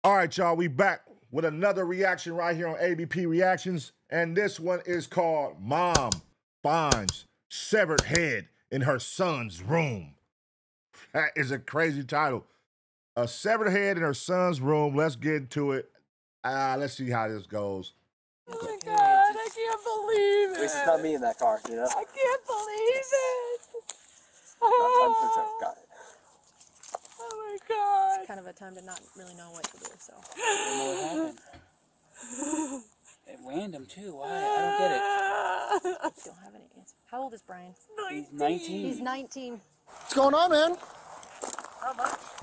All right, y'all, we back with another reaction right here on ABP Reactions, and this one is called Mom Finds Severed Head in Her Son's Room. That is a crazy title. A severed head in her son's room. Let's get into it. Let's see how this goes. Oh my God, I can't believe it. At least it's not me in that car, you know? I can't believe it. I'm got it. Oh my God. It's kind of a time to not really know what to do, so. I don't know what happened. At random, too. Why? I don't get it. Don't have any answer. How old is Brian? He's 19. He's 19. What's going on, man?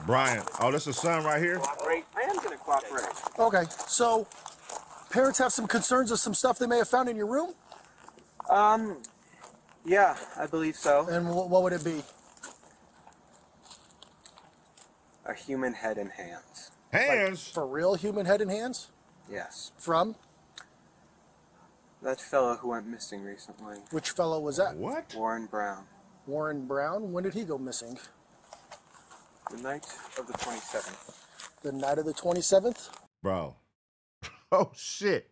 Brian. Oh, this is the son right here? Cooperate. I am going to cooperate. Okay, so parents have some concerns of some stuff they may have found in your room? Yeah, I believe so. And what would it be? A human head and hands. Hands? Like, for real human head and hands? Yes. From? That fellow who went missing recently. Which fellow was that? What? Warren Brown. Warren Brown? When did he go missing? The night of the 27th. The night of the 27th? Bro. Oh, shit.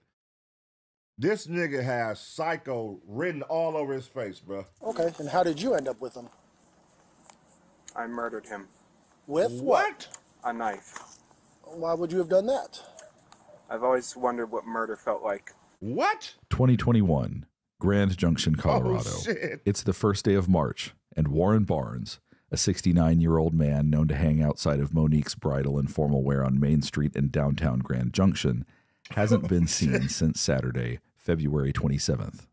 This nigga has psycho written all over his face, bro. Okay, and how did you end up with him? I murdered him. With What? A knife. Why would you have done that? I've always wondered what murder felt like. What? 2021, Grand Junction, Colorado. Oh, shit. It's the first day of March, and Warren Barnes, a 69-year-old man known to hang outside of Monique's Bridal and Formal Wear on Main Street in downtown Grand Junction, hasn't been seen since Saturday, February 27th.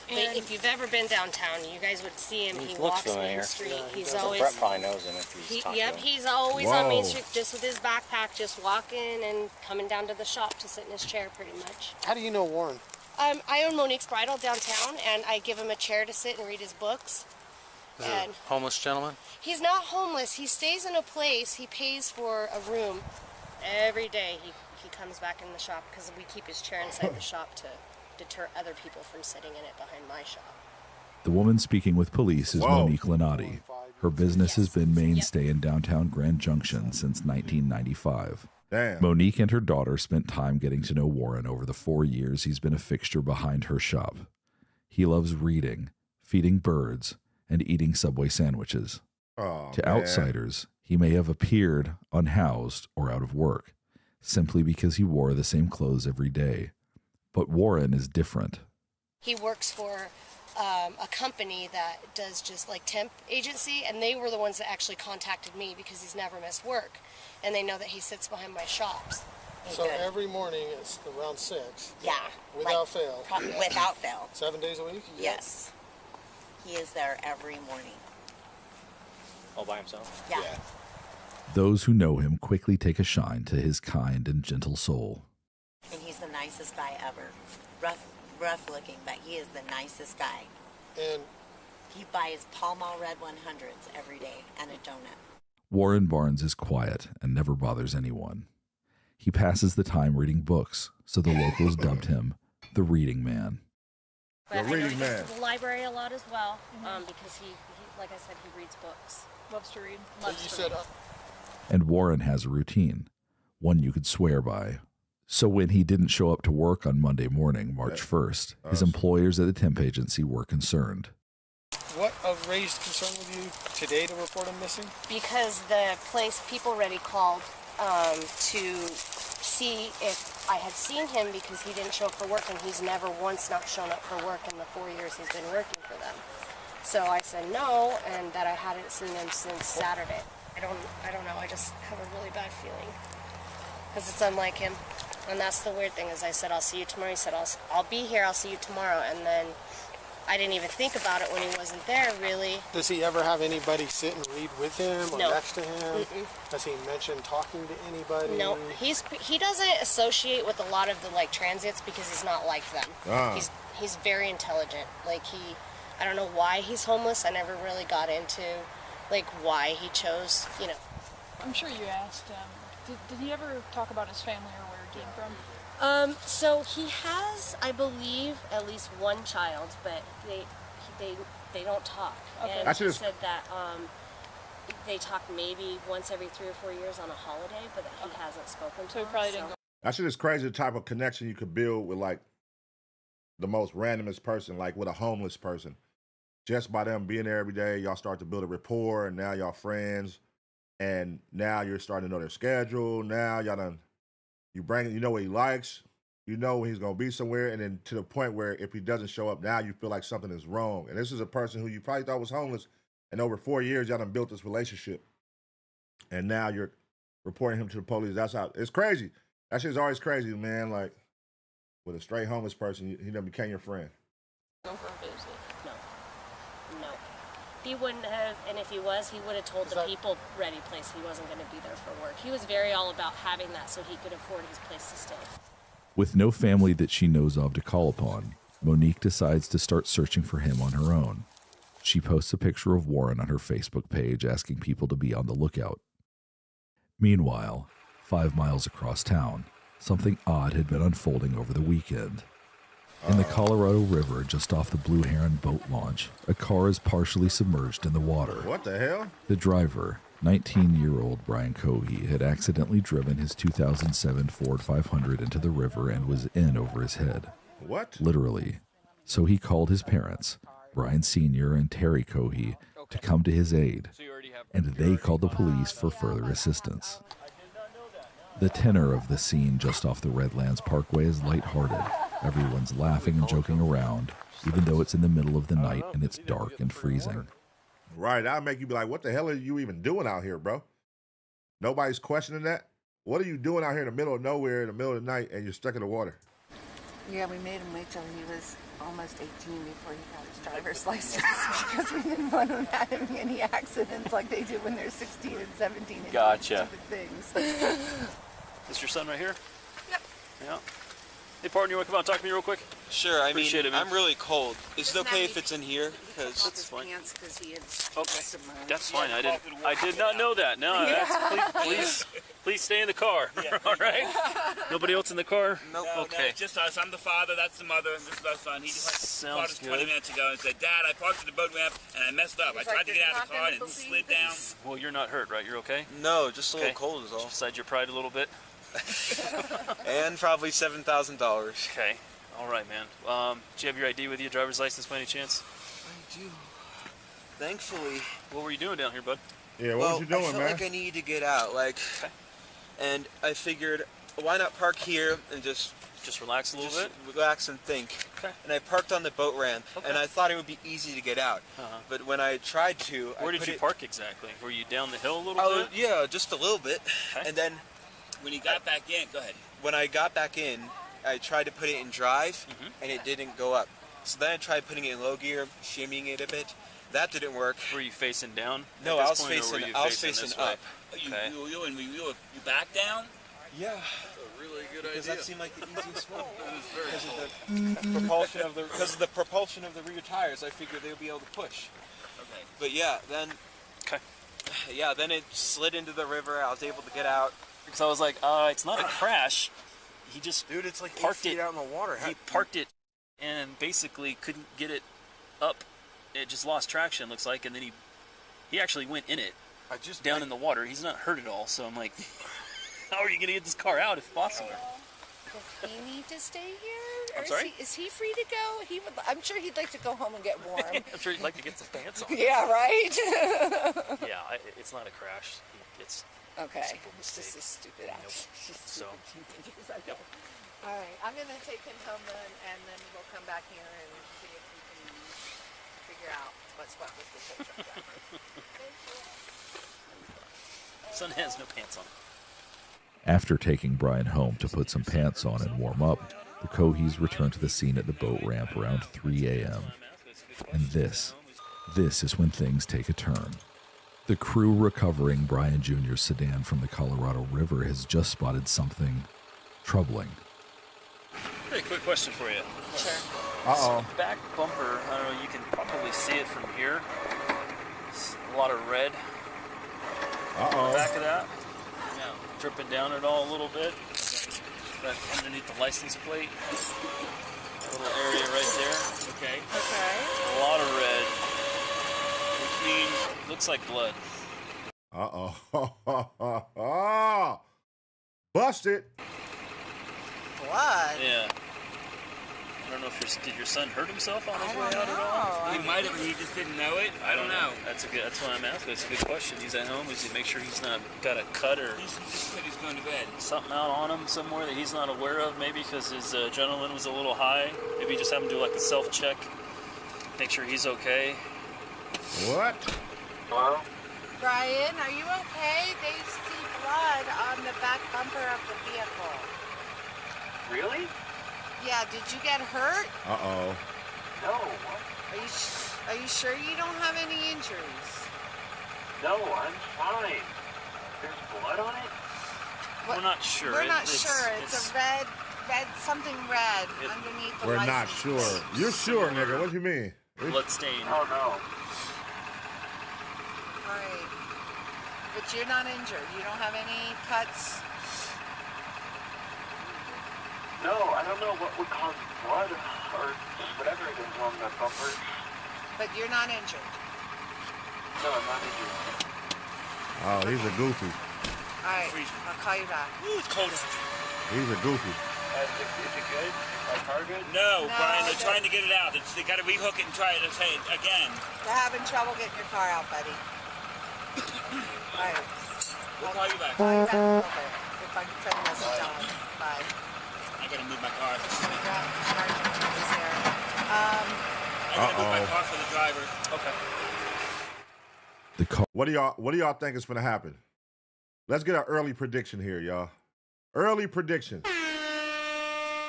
If you've ever been downtown, you guys would see him. He looks walks familiar. Main Street. Yeah, he's Brett always probably knows him if he's talking to him. he's always Whoa. on Main Street, just with his backpack, just walking and coming down to the shop to sit in his chair, pretty much. How do you know Warren? I own Monique's Bridal downtown, and I give him a chair to sit and read his books. Is it a homeless gentleman? He's not homeless. He stays in a place. He pays for a room every day. He comes back in the shop because we keep his chair inside the shop to deter other people from sitting in it behind my shop. The woman speaking with police is Monique Lenati. Her business has been mainstay in downtown Grand Junction since 1995. Damn. Monique and her daughter spent time getting to know Warren over the 4 years he's been a fixture behind her shop. He loves reading, feeding birds, and eating Subway sandwiches. Oh, to man. outsiders, he may have appeared unhoused or out of work, simply because he wore the same clothes every day. But Warren is different. He works for a company that does just like temp agency, and they were the ones that actually contacted me because he's never missed work, and they know that he sits behind my shops. So every morning it's around 6? Yeah. Without fail? Without fail. 7 days a week? Yes. He is there every morning. All by himself? Yeah. Those who know him quickly take a shine to his kind and gentle soul. And he's the nicest guy ever. Rough looking, but he is the nicest guy. And he buys Pall Mall Red 100s every day and a donut. Warren Barnes is quiet and never bothers anyone. He passes the time reading books, so the locals dubbed him the Reading Man. But The reading I go man. to the library a lot as well, because he, like I said, he reads books. Loves to read. Loves to read. And Warren has a routine, one you could swear by. So when he didn't show up to work on Monday morning, March 1st, his employers at the temp agency were concerned. what raised concern with you today to report him missing? Because the place, people already called to see if I had seen him because he didn't show up for work, and he's never once not shown up for work in the 4 years he's been working for them. So I said no, and that I hadn't seen him since Saturday. I don't know, I just have a really bad feeling because it's unlike him. And that's the weird thing is I said, I'll see you tomorrow. He said, I'll be here, I'll see you tomorrow. And then I didn't even think about it when he wasn't there, really. Does he ever have anybody sit and read with him or No. next to him? Has he mentioned talking to anybody? No, he doesn't associate with a lot of the like transients because he's not like them. He's very intelligent. Like I don't know why he's homeless. I never really got into like why he chose, you know. I'm sure you asked him. Did he ever talk about his family or where he came from? So he has, I believe, at least one child, but they don't talk. Okay. And he said that they talk maybe once every 3 or 4 years on a holiday, but he hasn't spoken to So he her, probably didn't go. That shit is crazy, the type of connection you could build with like the most randomest person, like with a homeless person. Just by them being there every day, y'all start to build a rapport, and now y'all friends, and now you're starting to know their schedule. Now y'all done, you know what he likes, you know when he's gonna be somewhere, and then to the point where if he doesn't show up, now you feel like something is wrong. And this is a person who you probably thought was homeless, and over 4 years y'all done built this relationship, and now you're reporting him to the police. That's how it's crazy. That shit's always crazy, man. Like with a straight homeless person, he done became your friend. Go for a visit. No. He wouldn't have, and if he was, he would have told the people Ready place he wasn't going to be there for work. He was very all about having that so he could afford his place to stay. With no family that she knows of to call upon, Monique decides to start searching for him on her own. She posts a picture of Warren on her Facebook page asking people to be on the lookout. Meanwhile, 5 miles across town, something odd had been unfolding over the weekend. In the Colorado River, just off the Blue Heron boat launch, a car is partially submerged in the water. What the hell? The driver, 19-year-old Brian Cohey, had accidentally driven his 2007 Ford 500 into the river and was in over his head. What? Literally. So he called his parents, Brian Sr. and Terry Cohey, to come to his aid, and they called the police for further assistance. The tenor of the scene just off the Redlands Parkway is lighthearted. Everyone's laughing and joking around, even though it's in the middle of the night and it's dark and freezing. Right, that'll make you be like, what the hell are you even doing out here, bro? Nobody's questioning that? What are you doing out here in the middle of nowhere in the middle of the night and you're stuck in the water? Yeah, we made him wait till he was almost 18 before he got his driver's license because we didn't want him having any accidents like they do when they're 16 and 17 and Gotcha. doing stupid things. This your son right here? Yep. Yeah. Hey, partner, you want to come out and talk to me real quick? Sure, I mean, Appreciate it, man. I'm really cold. Is it okay if it's in here? Because That's fine. Because he had Okay, that's fine. I did not know that. No, that's, please stay in the car. All right. Nobody else in the car? Nope. Okay. No, it's just us. I'm the father. That's the mother. And this is our son. He just called us 20 minutes ago and said, "Dad, I parked at the boat ramp and I messed up. I tried to get out of the car and it slid down." Well, you're not hurt, right? You're okay? No, just a little cold is all. Besides your pride a little bit. And probably $7,000. Okay. All right, man. Do you have your ID with you, driver's license by any chance? I do. Thankfully. What were you doing down here, bud? Yeah, what was you doing, I felt man? like I needed to get out, and I figured, why not park here and just relax a little bit? Relax and think. Okay. And I parked on the boat ramp, and I thought it would be easy to get out. But when I tried to, Where did you park exactly? Were you down the hill a little bit? Yeah, just a little bit. Okay. And then When you got back in, go ahead. when I got back in, I tried to put it in drive, and it didn't go up. So then I tried putting it in low gear, shimmying it a bit. That didn't work. Were you facing down? No, I was facing up. You back down? Yeah. That's a really good Because idea. that seemed like the easiest one. Because of the propulsion of the rear tires, I figured they would be able to push. Okay. But yeah, then then it slid into the river. I was able to get out. Because I was like, it's not a crash. He just it's like parked 8 it feet out in the water. He parked it and basically couldn't get it up. It just lost traction, looks like, and then he actually went in it. Down in the water. He's not hurt at all, so I'm like, how are you going to get this car out if possible? Does he need to stay here? Or I'm sorry? Is he free to go? I'm sure he'd like to go home and get warm. I'm sure he'd like to get some pants on. Yeah, right? Yeah, it's not a crash. It's okay. a simple It's mistake. just a stupid act. So, All right, I'm going to take him home then, and then we'll come back here and see if we can figure out what's what with the tow truck driver. son has no pants on. After taking Brian home to put some pants on and warm up, the Coheys return to the scene at the boat ramp around 3 a.m. And this is when things take a turn. The crew recovering Brian Jr.'s sedan from the Colorado River has just spotted something troubling. Hey, quick question for you. Sure. So back bumper, I don't know, you can probably see it from here. It's a lot of red. Back of that. Dripping down it all a little bit. But underneath the license plate. Little area right there. Okay. Okay. A lot of red. Which means, looks like blood. Uh-oh. Busted. Blood? Yeah. I don't know if did your son hurt himself on his way out at all? He might have, and he just didn't know it. I don't know. That's why I'm asking. It's a good question. He's at home. Is he make sure he's not got a cut or He just said he's going to bed. something out on him somewhere that he's not aware of? Maybe because his adrenaline was a little high. Maybe you just have him do like a self-check. Make sure he's okay. What? Hello? Brian, are you okay? They see blood on the back bumper of the vehicle. Really? Yeah, did you get hurt? Uh-oh. No. What? Are you sure you don't have any injuries? No, I'm fine. There's blood on it? We're not sure. We're not sure. It's a red, something red underneath the license. We're not sure. You're sure, nigga. What do you mean? Blood stain. Oh, no. Alright. But you're not injured. You don't have any cuts? No, I don't know what would cause blood or whatever it is on the bumper. But you're not injured? No, I'm not injured. Oh, he's a goofy. Alright, I'll call you back. Ooh, it's cold out. He's a goofy. Is it good? My car good? No, Brian, they're trying to get it out. They got to rehook it and try it again. They're having trouble getting your car out, buddy. Alright. We'll call you back. Call you back in a little bit. If I can send a message on. Bye. I got to move my car. I got to move my car for the driver. Okay. What do y'all think is gonna happen? Let's get an early prediction here, y'all. Early prediction.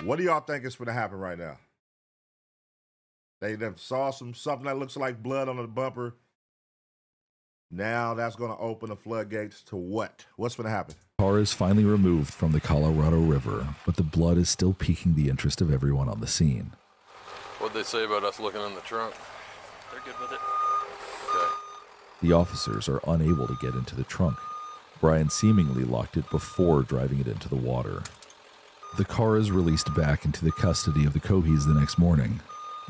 What do y'all think is gonna happen right now? They saw something that looks like blood on the bumper. Now that's gonna open the floodgates to what? What's gonna happen? The car is finally removed from the Colorado River, but the blood is still piquing the interest of everyone on the scene. What'd they say about us looking in the trunk? They're good with it. Okay. The officers are unable to get into the trunk. Brian seemingly locked it before driving it into the water. The car is released back into the custody of the Coheys the next morning.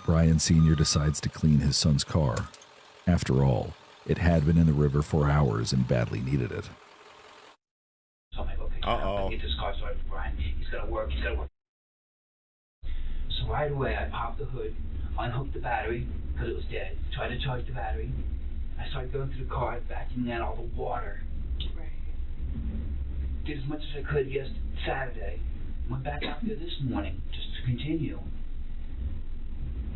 Brian Sr. decides to clean his son's car. After all, it had been in the river for hours and badly needed it. So I'm like, okay, I'll get this car started for Brian. He's got to work. So right away, I popped the hood, unhooked the battery, because it was dead, tried to charge the battery. I started going through the car, vacuuming out all the water. Did as much as I could Saturday. Went back out there this morning, just to continue.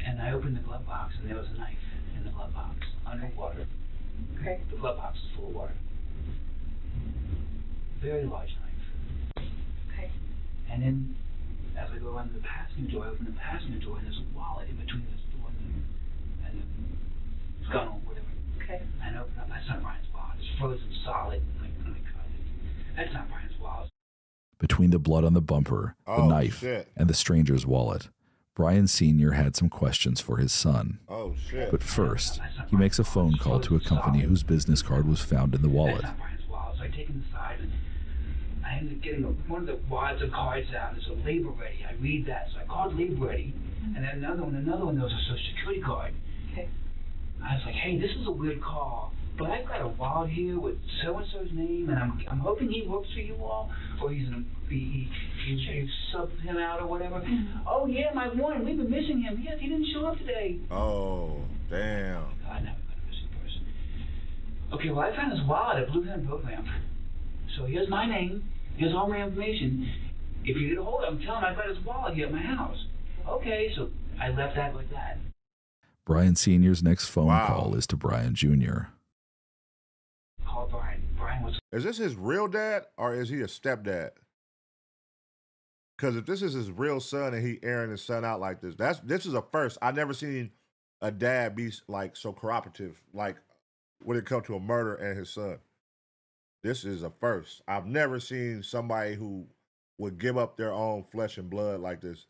And I opened the glove box, and there was a knife in the glove box, underwater. Okay. The glove box is full of water. Very large knife. Okay. And then, as I go around the passenger door, I open the passenger door, and there's a wallet in between this door and the gun or whatever. Okay. And I open up, that's not Brian's wallet. It's frozen solid. Oh my God. That's not Brian's wallet. Between the blood on the bumper, the knife, and the stranger's wallet, Brian Sr. had some questions for his son. Oh, shit. But first, he makes a phone call to a company whose business card was found in the wallet. That's not Brian's wallet. So I take him aside, and I ended up getting one of the wads of cards out, and it's a labor ready. I read that, so I called labor ready, and then another one, there was a social security card. Okay. I was like, hey, this is a weird call, but I've got a wallet here with so-and-so's name, and I'm hoping he works for you all, or you subbed him out or whatever. Oh, yeah, my one, we've been missing him. Yes, he didn't show up today. Oh, damn. I never been a missing person. Okay, well, I found his wallet at Blue Pen Program. So here's my name, here's all my information. If you get a hold of him, tell him I've got his wallet here at my house. Okay, so I left that like that. Brian Sr.'s next phone call is to Brian Jr. Call Brian. Brian was... Is this his real dad or is he a stepdad? Because if this is his real son and he airing his son out like this, this is a first. I never seen a dad be like so cooperative, like when it comes to a murder and his son. This is a first. I've never seen somebody who would give up their own flesh and blood like this.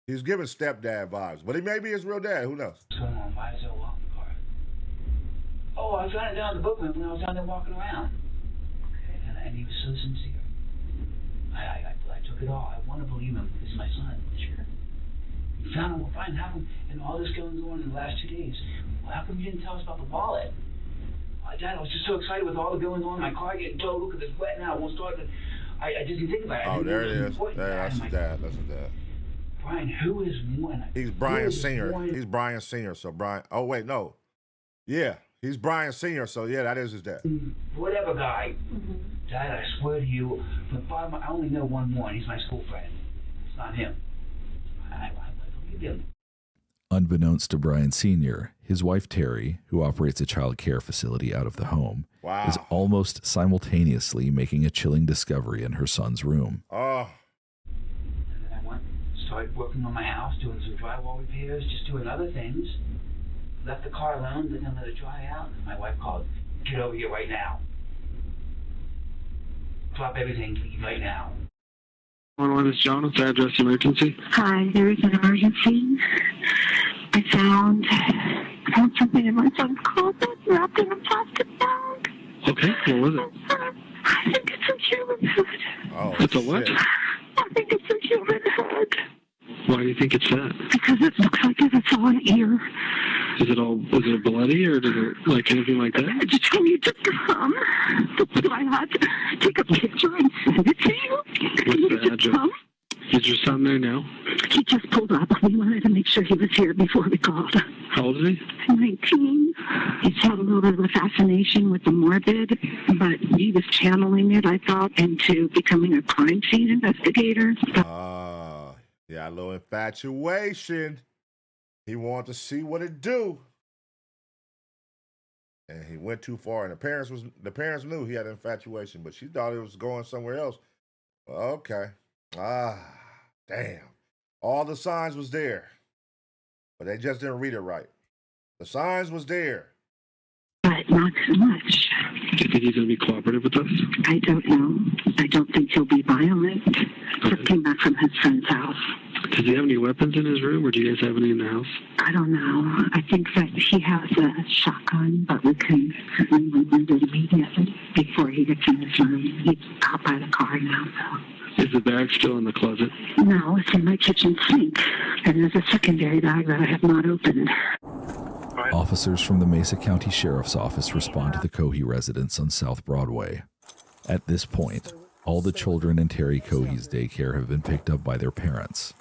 He's giving stepdad vibes, but he may be his real dad. Who knows? What's going on? Why is there a wallet in the car? Oh, I found it down at the book ramp when I was down there walking around. Okay. And he was so sincere. I took it all. I want to believe him. He's my son. Sure. You found him. Well, fine. How come, and all this going on in the last 2 days, well, how come you didn't tell us about the wallet? Dad, I was just so excited with all the going on. My car getting towed. Look at this wet now. It won't start. I just didn't think about it. Oh, there it is. That's his dad. That's his dad. Brian, who is one? He's Brian Sr. He's Brian Sr. So Brian. Oh wait, no. Yeah, he's Brian Sr. So yeah, that is his dad. Whatever guy. Dad, I swear to you, from the bottom, I only know one more, and he's my school friend. It's not him. I believe him. Unbeknownst to Brian Sr., his wife Terry, who operates a child care facility out of the home, is almost simultaneously making a chilling discovery in her son's room. And then I started working on my house, doing some drywall repairs, just doing other things. Left the car alone, didn't let it dry out. My wife called, "Get over here right now. Drop everything, leave right now." 111 is John. What's the address emergency? Hi, there is an emergency. I found something in my son's closet wrapped in a plastic bag. Okay, what was it? I think it's a human head. Oh, it's a what? I think it's a human head. Why do you think it's that? Because it looks like it's all an ear. Is it bloody or does it like anything like that? I just told you to come. That's why I had to take a picture and send it to you. What's the address? Is your son there now? He just pulled up. We wanted to make sure he was here before we called. How old is he? 19. He's had a little bit of a fascination with the morbid, but he was channeling it, I thought, into becoming a crime scene investigator. Yeah, a little infatuation. He wanted to see what it do. And he went too far. And the parents knew he had infatuation, but she thought it was going somewhere else. Okay. Damn. All the signs was there. But they just didn't read it right. The signs was there. But not so much. Do you think he's going to be cooperative with us? I don't know. I don't think he'll be violent. Just came back from his friend's house. Does he have any weapons in his room, or do you guys have any in the house? I don't know. I think that he has a shotgun, but we can certainly remove it immediately before he gets in his room. He's out by the car now, so. Is the bag still in the closet? No, it's in my kitchen sink. And there's a secondary bag that I have not opened. Officers from the Mesa County Sheriff's Office respond to the Cohey residence on South Broadway. At this point, all the children in Terry Cohey's daycare have been picked up by their parents.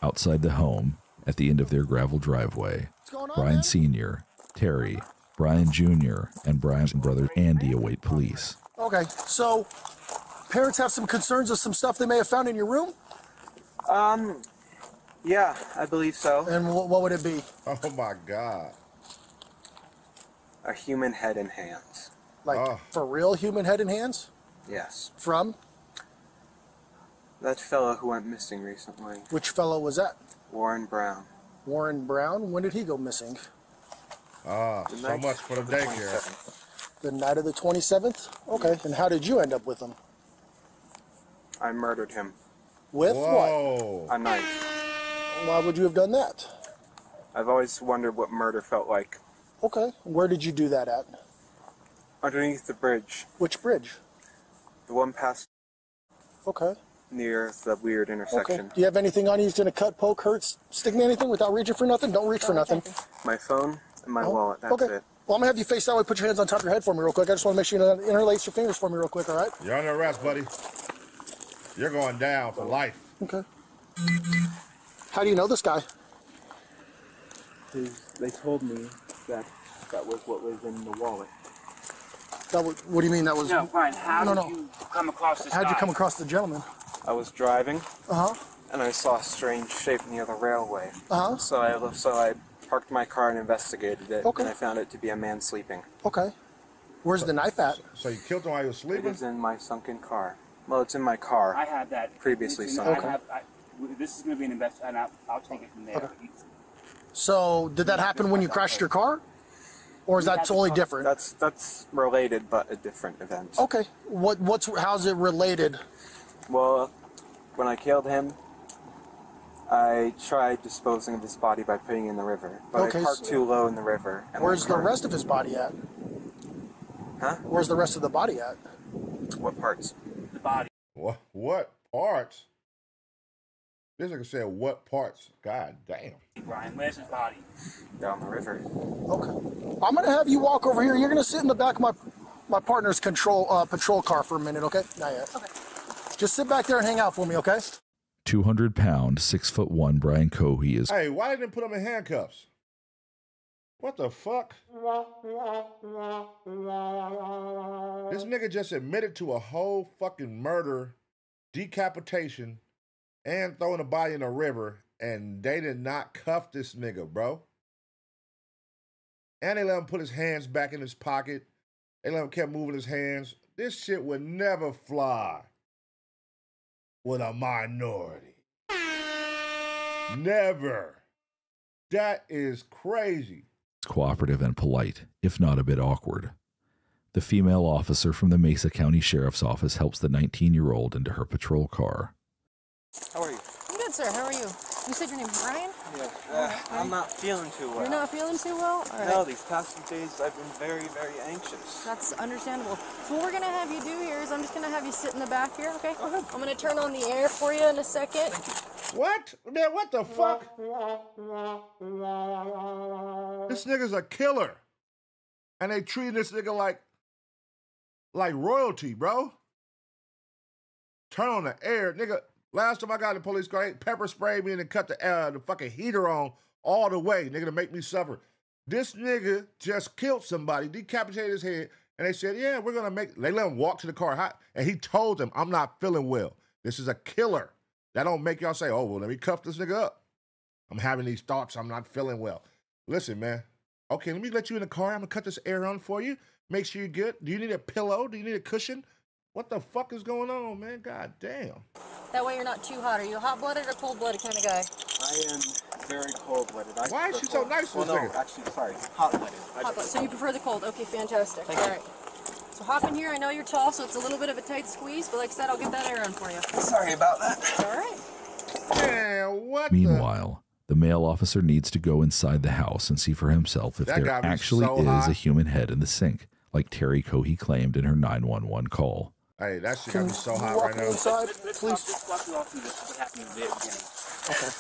Outside the home, at the end of their gravel driveway, Brian Sr., Terry, Brian Jr., and Brian's brother Andy await police. Okay, so parents have some concerns of some stuff they may have found in your room? Yeah, I believe so. And what would it be? Oh my God. A human head and hands. Like, for real human head and hands? Yes. From? That fellow who went missing recently. Which fellow was that? Warren Brown. Warren Brown? When did he go missing? So much for the daycare. The night of the 27th? Okay, and how did you end up with him? I murdered him. With what? A knife. Why would you have done that? I've always wondered what murder felt like. Okay, where did you do that at? Underneath the bridge. Which bridge? The one past... Okay. Near the weird intersection. Okay. Do you have anything on you that's going to cut, poke, hurt, stick me anything without reaching for nothing? Don't reach for nothing. My phone and my wallet, that's it. Well, I'm going to have you face that way. Put your hands on top of your head for me real quick. I just want to make sure you interlace your fingers for me real quick, all right? You're under arrest, buddy. You're going down for life. Okay. How do you know this guy? They told me that was what was in the wallet. What do you mean that was? No, Brian, how did you come across this guy? How'd you come across the gentleman? I was driving, Uh-huh. and I saw a strange shape near the railway. Uh-huh. So I parked my car and investigated it, Okay. and I found it to be a man sleeping. Okay. Where's the knife at? So you killed him while he was It sleeping? is in my sunken car. Well, it's in my car. I had that previously sunken. sunken. This is going to be an invest, and I'll take it from there. Okay. So did that happen when you crashed your car? Or is that totally different? That's related, but a different event. Okay. How's it related? Well, when I killed him, I tried disposing of his body by putting it in the river. But Okay, I parked too low in the river. And Where's the rest of his body at? Huh? Where's the rest of the body at? What parts? The body. What parts? This nigga said what parts? God damn. Brian, where's his body? Down the river. Okay. I'm gonna have you walk over here. You're gonna sit in the back of my partner's patrol car for a minute, okay? Not yet. Okay. Just sit back there and hang out for me, okay? 200-pound, 6'1" Brian Cohey is. Hey, why didn't they put him in handcuffs? What the fuck? This nigga just admitted to a whole fucking murder, decapitation, and throwing a body in a river, and they did not cuff this nigga, bro. And they let him put his hands back in his pocket. They let him keep moving his hands. This shit would never fly with a minority. Never. That is crazy. Cooperative and polite, if not a bit awkward. The female officer from the Mesa County Sheriff's Office helps the 19-year-old into her patrol car. How are you? I'm good, sir. How are you? You said your name's Brian? Yeah. I'm not feeling too well. You're not feeling too well? All right. No, these past few days I've been very, very anxious. That's understandable. So what we're going to have you do here is I'm just going to have you sit in the back here, okay? I'm going to turn on the air for you in a second. What? Man, what the fuck? This nigga's a killer. And they treat this nigga like royalty, bro. Turn on the air. Nigga, last time I got in the police car, they pepper sprayed me and then cut the fucking heater on all the way, nigga, to make me suffer. This nigga just killed somebody, decapitated his head, and they said, yeah, we're gonna they let him walk to the car. And he told them, I'm not feeling well. This is a killer. That don't make y'all say, oh, well, let me cuff this nigga up. I'm having these thoughts, I'm not feeling well. Listen, man. Okay, let me let you in the car. I'm gonna cut this air on for you. Make sure you're good. Do you need a pillow? Do you need a cushion? What the fuck is going on, man? God damn. That way you're not too hot. Are you a hot-blooded or cold-blooded kind of guy? I am very cold-blooded. Why is she so nice with this no, nigga? actually, sorry, hot-blooded. Hot-blooded. So you prefer the cold. Okay, fantastic. All right. So hop in here. I know you're tall, so it's a little bit of a tight squeeze, but like I said, I'll get that air on for you. Sorry about that. All right. Man, what Meanwhile, the male officer needs to go inside the house and see for himself if That there got me actually so is hot. a human head in the sink, like Terry Cohey claimed in her 911 call. Hey, that shit got me so hot right now. Inside, Let's walk you all through this, what happened in the very beginning. Okay.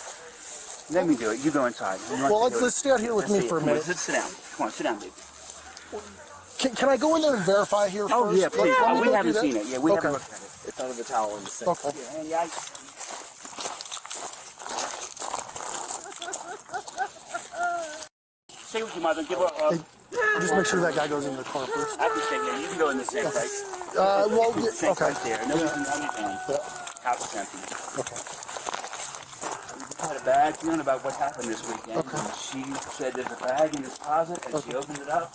Let me do it. You go inside. Well, let's stay out here with me for a minute. Sit down. Come on, sit down, baby. Can I go in there and verify here Oh, first? yeah, please. Let me We go haven't through seen that. it. Yeah, we Okay. haven't looked at it. It's under the towel in the sink. Okay. Yeah, and yeah, stay with your mother. Give her a... Just make sure that guy goes in the car first. I can stay here. You can go in the sink, right? Well, The sink's okay. right there. No, you can house is empty. Okay. We had a bad feeling about what happened this weekend. Okay. And she said there's a bag in this closet, and she opened it up,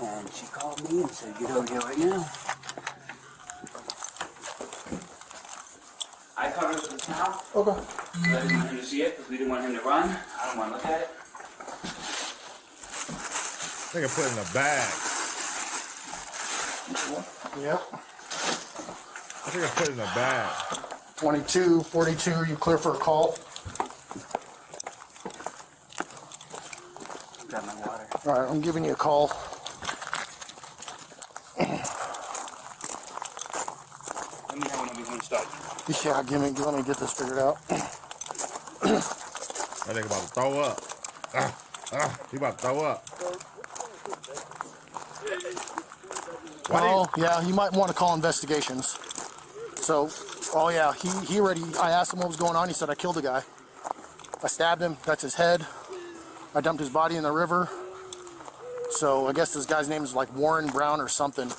and she called me and said, get over here right now. I covered it with a towel. Okay. I didn't want him to see it because we didn't want him to run. I don't want to look at it. Nigga put it in a bag. Yep. I think I put it in a bag. 22, 42, you clear for a call? Got my water. All right, I'm giving you a call. Let me know when we start. Yeah, let me get this figured out. That nigga about to throw up. He about to throw up. Oh, yeah, you might want to call investigations. So, oh yeah, he already, I asked him what was going on. He said, I killed a guy. I stabbed him. That's his head. I dumped his body in the river. So I guess this guy's name is like Warren Brown or something.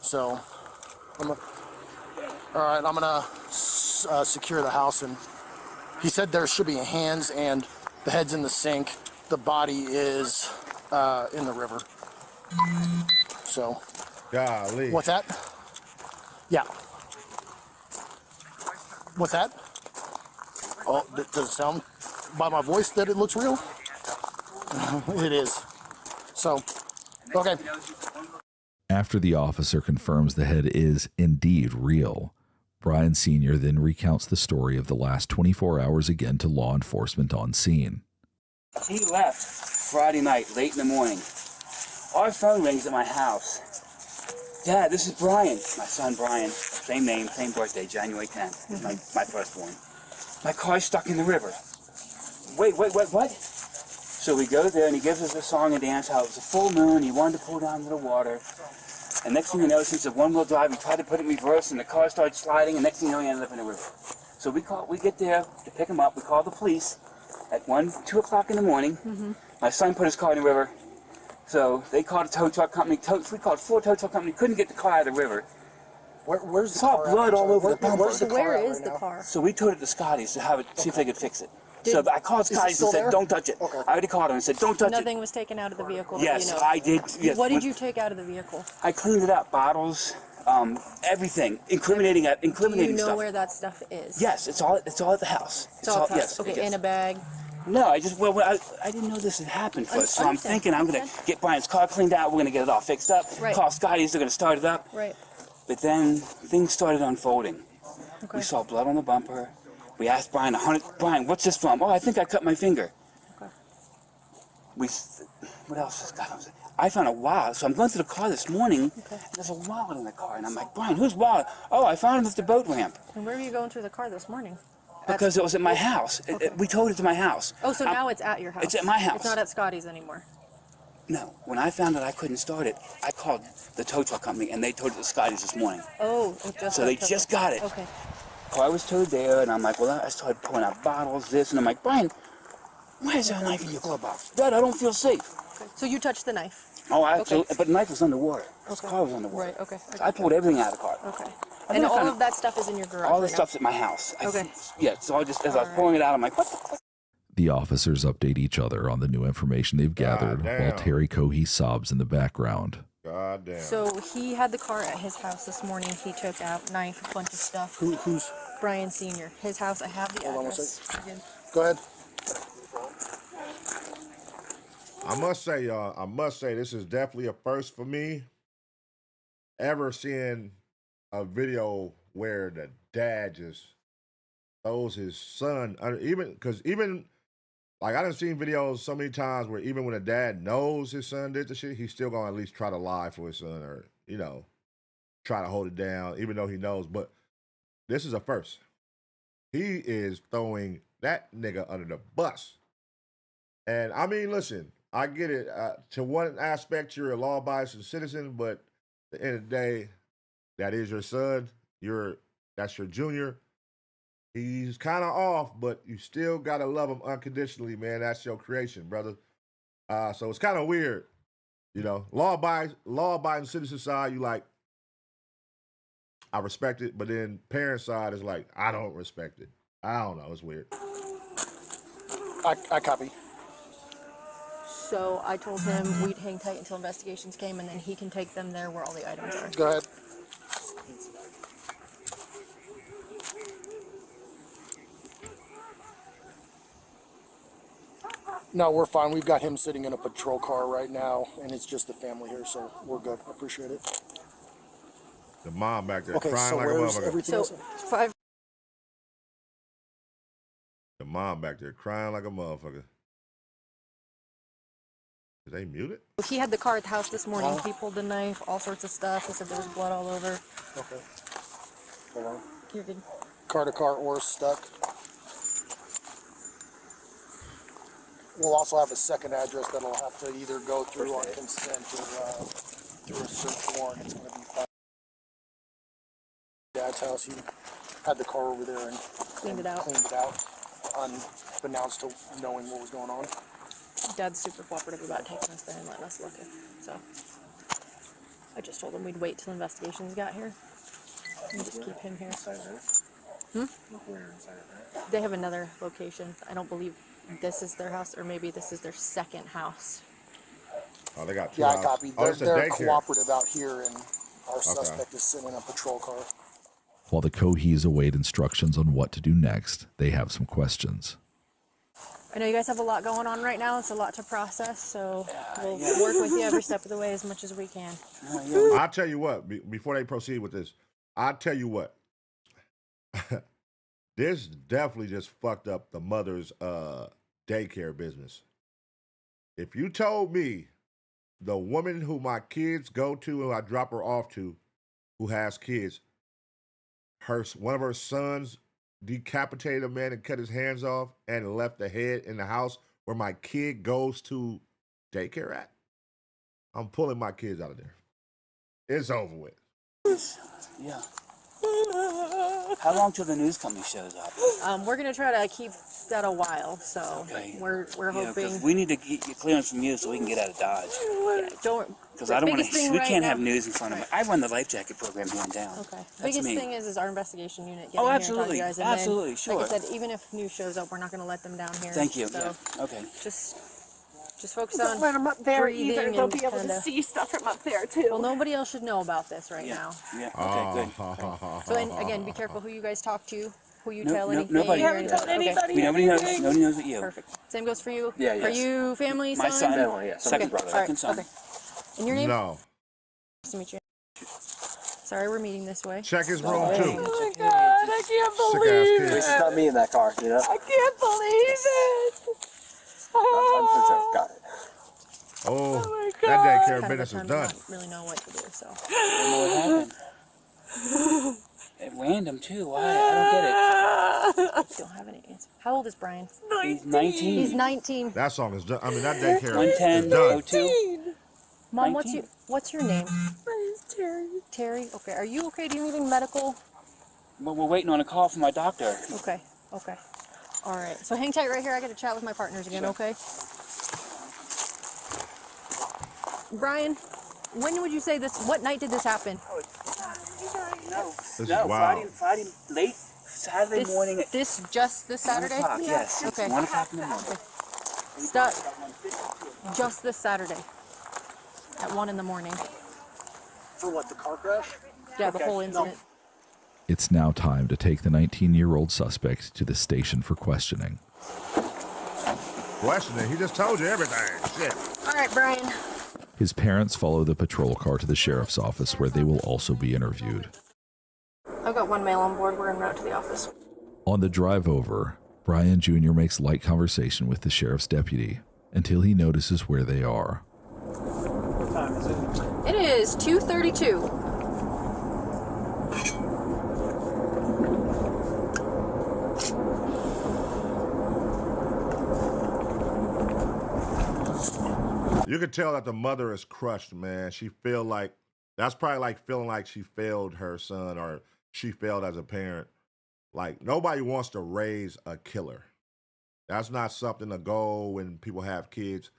So, all right, I'm gonna secure the house. And he said there should be hands and the head's in the sink. The body is in the river. So. Golly. What's that? Yeah. What's that? Oh, does it sound by my voice that it looks real? It is. So, okay. After the officer confirms the head is indeed real, Brian Sr. then recounts the story of the last 24 hours again to law enforcement on scene. He left Friday night, late in the morning. Our phone rings at my house. Dad, this is Brian. My son Brian. Same name, same birthday, January 10th. My firstborn. My car's stuck in the river. Wait, what? So we go there, and he gives us a song and dance, how it was a full moon, he wanted to pull down to the water. And next thing you know, since it's a one-wheel drive, we tried to put it in reverse, and the car started sliding, and next thing you know, he ended up in the river. So we get there to pick him up. We call the police at 2 o'clock in the morning. My son put his car in the river. So they called a tow truck company. We called 4 tow truck companies. Couldn't get the car out of the river. Where's the saw car? blood all over the bumper. Where is the car? So we towed it to Scotty's to have it, see if they could fix it. Did- So I called Is it Scotty's and still said, there? "Don't touch it." I already called him and said, "Don't touch Nothing was taken out of the vehicle. it." Yes, you know. I did. Yes. What did you take out of the vehicle? I cleaned it up. Bottles, everything, incriminating Do you know stuff. where that stuff is? Yes, it's all at the house. It's all yes. okay, yes. in a bag. No, I didn't know this had happened first, so I'm Understand. thinking I'm going to get Brian's car cleaned out, we're going to get it all fixed up, Right. call Scotty's, they're going to start it up. Right. But then things started unfolding. Okay. We saw blood on the bumper. We asked Brian, Brian, what's this from? Oh, I think I cut my finger. Okay. What else has got on? I found a wallet, so I'm going through the car this morning, and there's a wallet in the car, and I'm like, Brian, whose wallet? Oh, I found it at the boat ramp. And where were you going through the car this morning? Because it was at my house. We towed it to my house. Oh, so now it's at your house. It's at my house. It's not at Scotty's anymore. No, when I found out I couldn't start it, I called the tow truck company, and they towed it to Scotty's this morning. Oh, it just So they just got it. Okay. Car was towed there, and I'm like, well, I started pulling out bottles, this, and I'm like, Brian, why is there a knife in your glove box? Dad, I don't feel safe. Okay. So you touched the knife. Oh, but the knife was underwater. This Okay. car was underwater. Right. Okay. So I pulled everything out of the car. Okay. And And then I all found of that stuff is in your garage. all the right now? stuff's at my house. Okay. Yeah, so as I was pulling it out, I'm like, what the fuck? The officers update each other on the new information they've gathered while Terry Cohey sobs in the background. God damn. So he had the car at his house this morning. He took out knife, a bunch of stuff. Who's? Brian Sr. His house. I have the Hold on one address. second. Go ahead. I must say, y'all, this is definitely a first for me. Ever seeing a video where the dad just throws his son under, even like I done seen videos so many times where even when a dad knows his son did the shit, he's still gonna at least try to lie for his son or, try to hold it down, even though he knows. But this is a first. He is throwing that nigga under the bus. And I mean, listen, I get it. To one aspect, you're a law-abiding citizen, but at the end of the day, that is your son. That's your junior. He's kind of off, but you still gotta love him unconditionally, man. That's your creation, brother. So it's kind of weird, law-abiding citizen side, you like, I respect it, but then parent side is like, I don't respect it. I don't know. It's weird. I copy. So I told him we'd hang tight until investigations came, and then he can take them there where all the items are. Go ahead. No, we're fine. We've got him sitting in a patrol car right now, and it's just the family here, so we're good. I appreciate it. The mom back there Okay, crying so like a where's motherfucker. everything So else? 5. The mom back there crying like a motherfucker. Is they muted? He had the car at the house this morning. He pulled the knife, all sorts of stuff. He said there was blood all over. Okay. Hold on. You're good. Car to car or stuck. We'll also have a second address that'll have to either go through on consent or through a search warrant. It's going to be Dad's house. He had the car over there and Cleaned it out. Unbeknownst to knowing what was going on. Dad's super cooperative about taking us there and letting us look at. So I just told him we'd wait till investigations got here and just keep him here. They have another location. I don't believe this is their house, or maybe this is their second house. Oh, they got two Yeah, I houses. copied. Oh, it's a They're daycare. cooperative out here, and our suspect is sitting in a patrol car. While the Coheys await instructions on what to do next, they have some questions. I know you guys have a lot going on right now. It's a lot to process, so we'll work with you every step of the way as much as we can. I'll tell you what, before they proceed with this, I'll tell you what. This definitely just fucked up the mother's daycare business. If you told me the woman who my kids go to, who I drop her off to, who has kids, one of her sons decapitated a man and cut his hands off and left the head in the house where my kid goes to daycare at, I'm pulling my kids out of there. It's over with. Yeah. How long till the news company shows up? We're gonna try to keep that a while, so we're hoping. We need to get clearance from you so we can get out of Dodge. Yeah, don't. Because I don't want to. We can't have news in front of me. I run the life jacket program here in town. Okay. That's Biggest me. thing is our investigation unit. Oh, Getting absolutely, here and talking to you guys, and absolutely, then, sure. Like I said, even if news shows up, we're not gonna let them down here. Thank you. So Yeah. Okay. Just focus Don't on let them up there breathing either. They'll and be able to kinda- see stuff from up there too. Well, nobody else should know about this right now. Yeah. Okay. Good. So and again, be careful who you guys talk to, who you No- tell no- anything. nobody. or You haven't told anything. anybody Nobody knows. Nobody knows but you. Perfect. Same goes for you. Yeah, Are yes. you family? My son. Family, Yeah. Second brother. All right. Second son. Okay. And your name? No. Nice to meet you. Sorry, we're meeting this way. Check his room too. Oh my God, I can't Sick-ass believe kid. it. It's not me in that car, you know? I can't believe it. I'm for sure. Got it. Oh, my that God. daycare Kind of a business time is to done. not really know what to do. So. I don't know what happened. At random too. Why? I don't get it. Don't have any answer. How old is Brian? He's 19. He's 19. That song is done. I mean, that daycare 110, is done. 02. Mom, 19. what's your name? My name's Terry. Terry. Okay. Are you okay? Do you need any medical? Well, we're waiting on a call from my doctor. Okay. Okay. All right. So hang tight right here. I got to chat with my partners again. Okay. Brian, when would you say this? What night did this happen? No. This is No. wild. Friday late Saturday morning. At This Saturday? 1 o'clock, yes. Okay. 1 o'clock in the morning. Stop. Just this Saturday. At 1 in the morning. For what, the car crash? Yeah, the whole incident. It's now time to take the 19-year-old suspect to the station for questioning. Questioning? He just told you everything. Shit. All right, Brian. His parents follow the patrol car to the sheriff's office where they will also be interviewed. I've got one male on board. We're en route to the office. On the drive over, Brian Jr. makes light conversation with the sheriff's deputy until he notices where they are. What time is it? It is 2:32. You could tell that the mother is crushed, man. She feel like that's probably like feeling like she failed her son or she failed as a parent. Like nobody wants to raise a killer. That's not something to go when people have kids.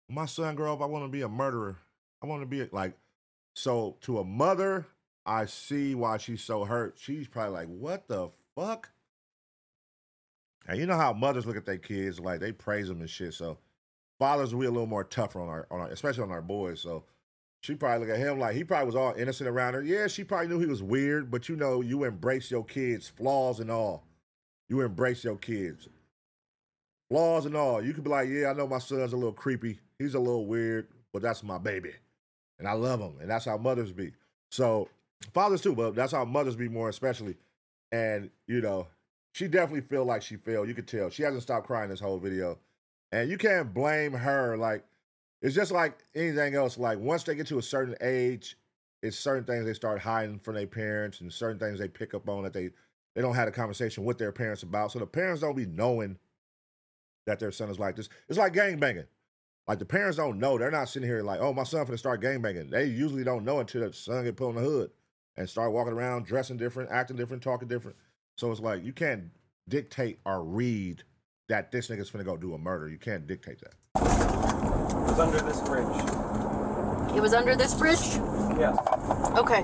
When my son grow up, I want to be a murderer. I want to be like, so to a mother, I see why she's so hurt. She's probably like, what the fuck? And you know how mothers look at their kids, like they praise them and shit. So fathers, we a little more tougher on our, especially on our boys. So she probably look at him like he probably was all innocent around her. Yeah, she probably knew he was weird, but you know, you embrace your kids, flaws and all. You embrace your kids, flaws and all. You could be like, yeah, I know my son's a little creepy. He's a little weird, but that's my baby. And I love him. And that's how mothers be. So fathers too, but that's how mothers be more especially. And, you know, she definitely feel like she failed. You could tell. She hasn't stopped crying this whole video. And you can't blame her. Like, it's just like anything else. Like, once they get to a certain age, it's certain things they start hiding from their parents and certain things they pick up on that they don't have a conversation with their parents about. So the parents don't be knowing that their son is like this. It's like gangbanging. Like, the parents don't know. They're not sitting here like, oh, my son finna start gangbanging. They usually don't know until the son get put on the hood and start walking around, dressing different, acting different, talking different. So it's like, you can't dictate or read that this nigga's finna go do a murder. You can't dictate that. It was under this bridge. It was under this bridge? Yeah. Okay.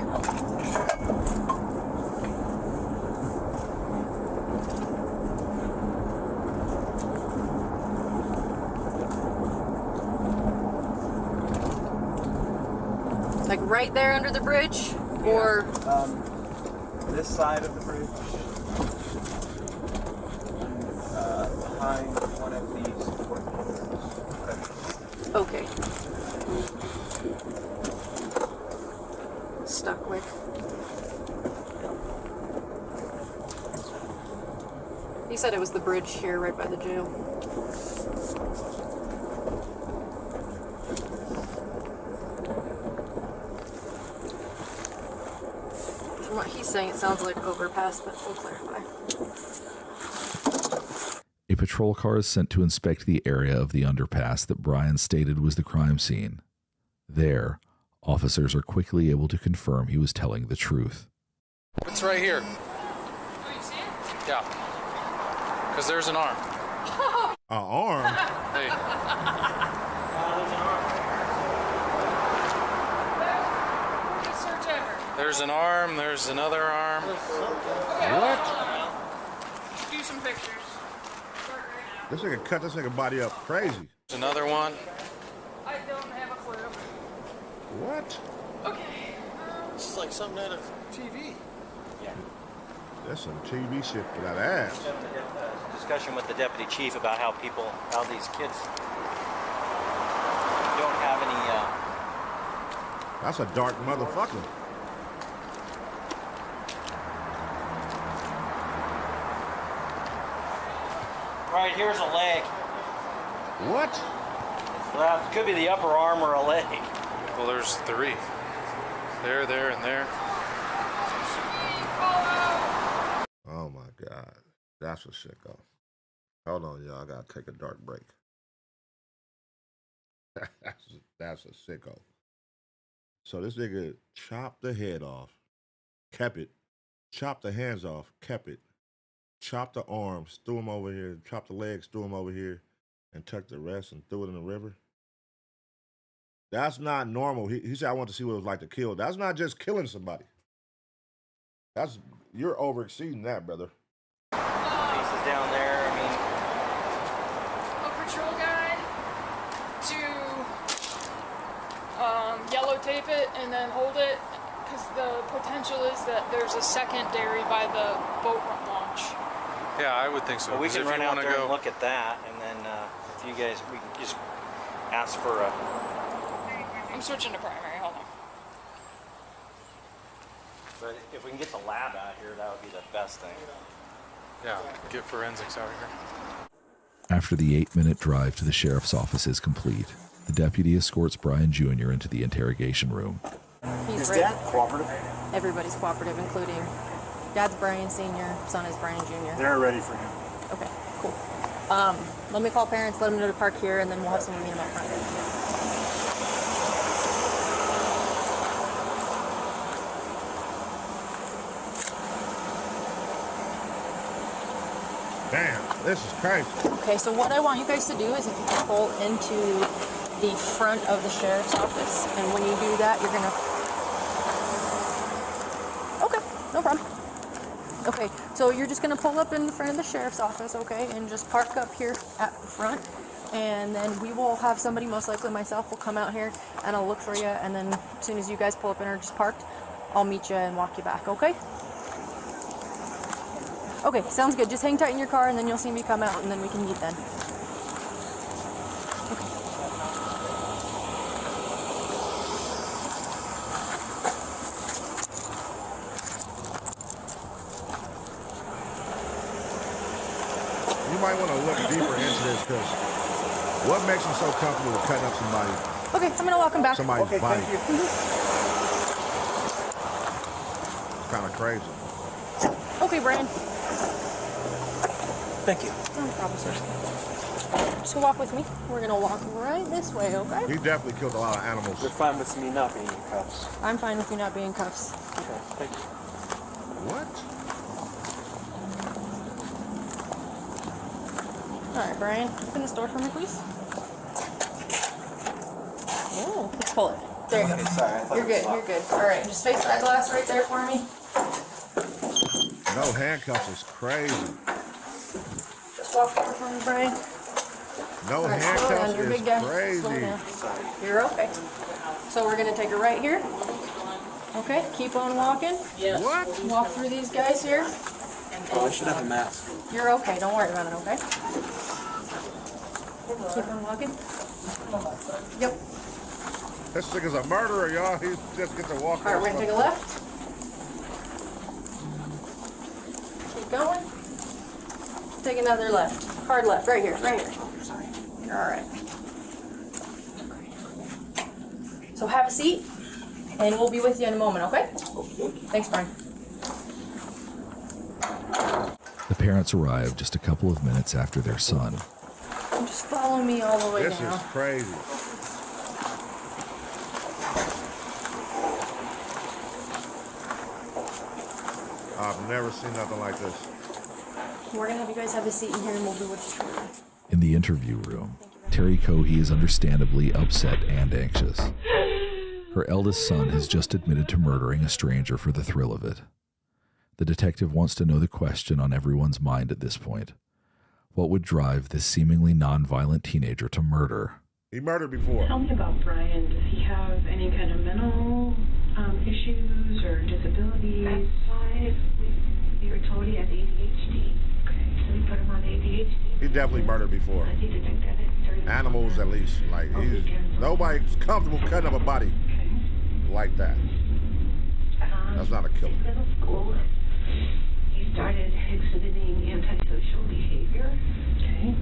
Like right there under the bridge? Or? This side of the bridge. Behind one of these support pillars. Okay. Stuck with. He said it was the bridge here right by the jail. From what he's saying, it sounds like overpass, but we'll clarify. patrol car is sent to inspect the area of the underpass that Brian stated was the crime scene. There, officers are quickly able to confirm he was telling the truth. It's right here. Oh, you see it? Yeah. Because there's an arm. An arm? Hey. There's an arm, there's another arm. What? Do some pictures. This nigga cut this nigga body up crazy. There's another one. I don't have a clue. What? Okay. This is like something out of TV. Yeah. That's some TV shit for that ass. Discussion with the deputy chief about how these kids don't have any. That's a dark motherfucker. Right, here's a leg. What? Well, it could be the upper arm or a leg. Well, there's 3. There, and there. Oh my God. That's a sicko. Hold on, y'all. I gotta take a dark break. That's a sicko. So this nigga chopped the head off, kept it, chopped the hands off, kept it, chopped the arms, threw him over here, chopped the legs, threw him over here, and tucked the rest and threw it in the river. That's not normal. He said, I want to see what it was like to kill. That's not just killing somebody. You're over exceeding that, brother. Pieces down there, I mean. A patrol guide to yellow tape it and then hold it, because the potential is that there's a secondary by the boat launch. Yeah, I would think so. Well, we can run out there go... and look at that, and then if you guys, we can just ask for a. I'm switching to primary, hold on. But if we can get the lab out here, that would be the best thing. Yeah, get forensics out here. After the 8-minute drive to the sheriff's office is complete, the deputy escorts Brian Jr. into the interrogation room. Is Dad cooperative? Everybody's cooperative, including Dad's Brian Sr., son is Brian Jr. They're ready for him. Okay, cool. Let me call parents, let them know to park here, and then we'll have someone meet them out front. Damn, this is crazy. Okay, so what I want you guys to do is if you can pull into the front of the sheriff's office, and when you do that, you're gonna... Okay, no problem. Okay, so you're just gonna pull up in the front of the sheriff's office, okay, and just park up here at the front, and then we will have somebody, most likely myself, will come out here, and I'll look for you, and then as soon as you guys pull up and are just parked, I'll meet you and walk you back, okay? Okay, sounds good. Just hang tight in your car, and then you'll see me come out, and then we can meet then. Okay. You might want to look deeper into this, because what makes him so comfortable with cutting up somebody? Okay, I'm gonna walk him back. Somebody's okay, body. thank you. It's kind of crazy. Okay, Brian. Thank you. No problem, sir. Just walk with me. We're gonna walk right this way, okay? He definitely killed a lot of animals. You're fine with me not being in cuffs. I'm fine with you not being in cuffs. Okay, thank you. What? Alright, Brian, open this door for me, please. Oh, let's pull it. There you go. Sorry, You're good, you're good. Alright, just face that glass right there for me. No handcuffs is crazy. Just walk forward for me, Brian. No Right, handcuffs you're big is guy. crazy. Slow down. You're okay. So we're gonna take it right here. Okay, keep on walking. Yeah. What? Walk through these guys here. Oh, I should have a mask. You're okay, don't worry about it, okay? Keep on walking. Yep. This nigga's a murderer, y'all. He just gets to walk. Alright, we're gonna take a left. Keep going. Take another left. Hard left, right here, right here. You're alright. So have a seat, and we'll be with you in a moment, okay? Thanks, Brian. The parents arrive just a couple of minutes after their son. Just follow me all the way This down. is crazy. I've never seen nothing like this. We're going to have you guys have a seat in here and we'll do what's true. In the interview room, Terry Cohey is understandably upset and anxious. Her eldest son has just admitted to murdering a stranger for the thrill of it. The detective wants to know the question on everyone's mind at this point. What would drive this seemingly non-violent teenager to murder? He murdered before. Tell me about Brian. Does he have any kind of mental issues or disabilities? That's why we were told he has ADHD. Okay. So we put him on ADHD. He definitely murdered before. He didn't get it during the Animals, at least. Like, nobody's comfortable cutting up a body like that. That's not a killer. Middle school, he started exhibiting antisocial behavior. Okay.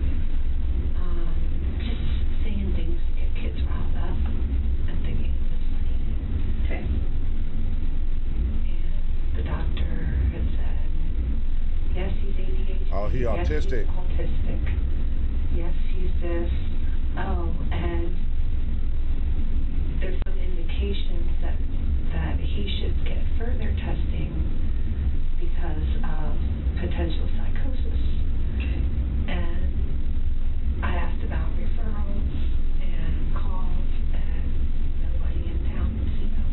Just saying things to get kids riled up and thinking it was funny. Okay. And the doctor had said, yes, he's ADHD. Oh, he yes, autistic. He's autistic. Yes, he's this. Oh, and there's some indications that he should get further testing because of potential psychosis. And I asked about referrals and calls, and nobody in town would see him.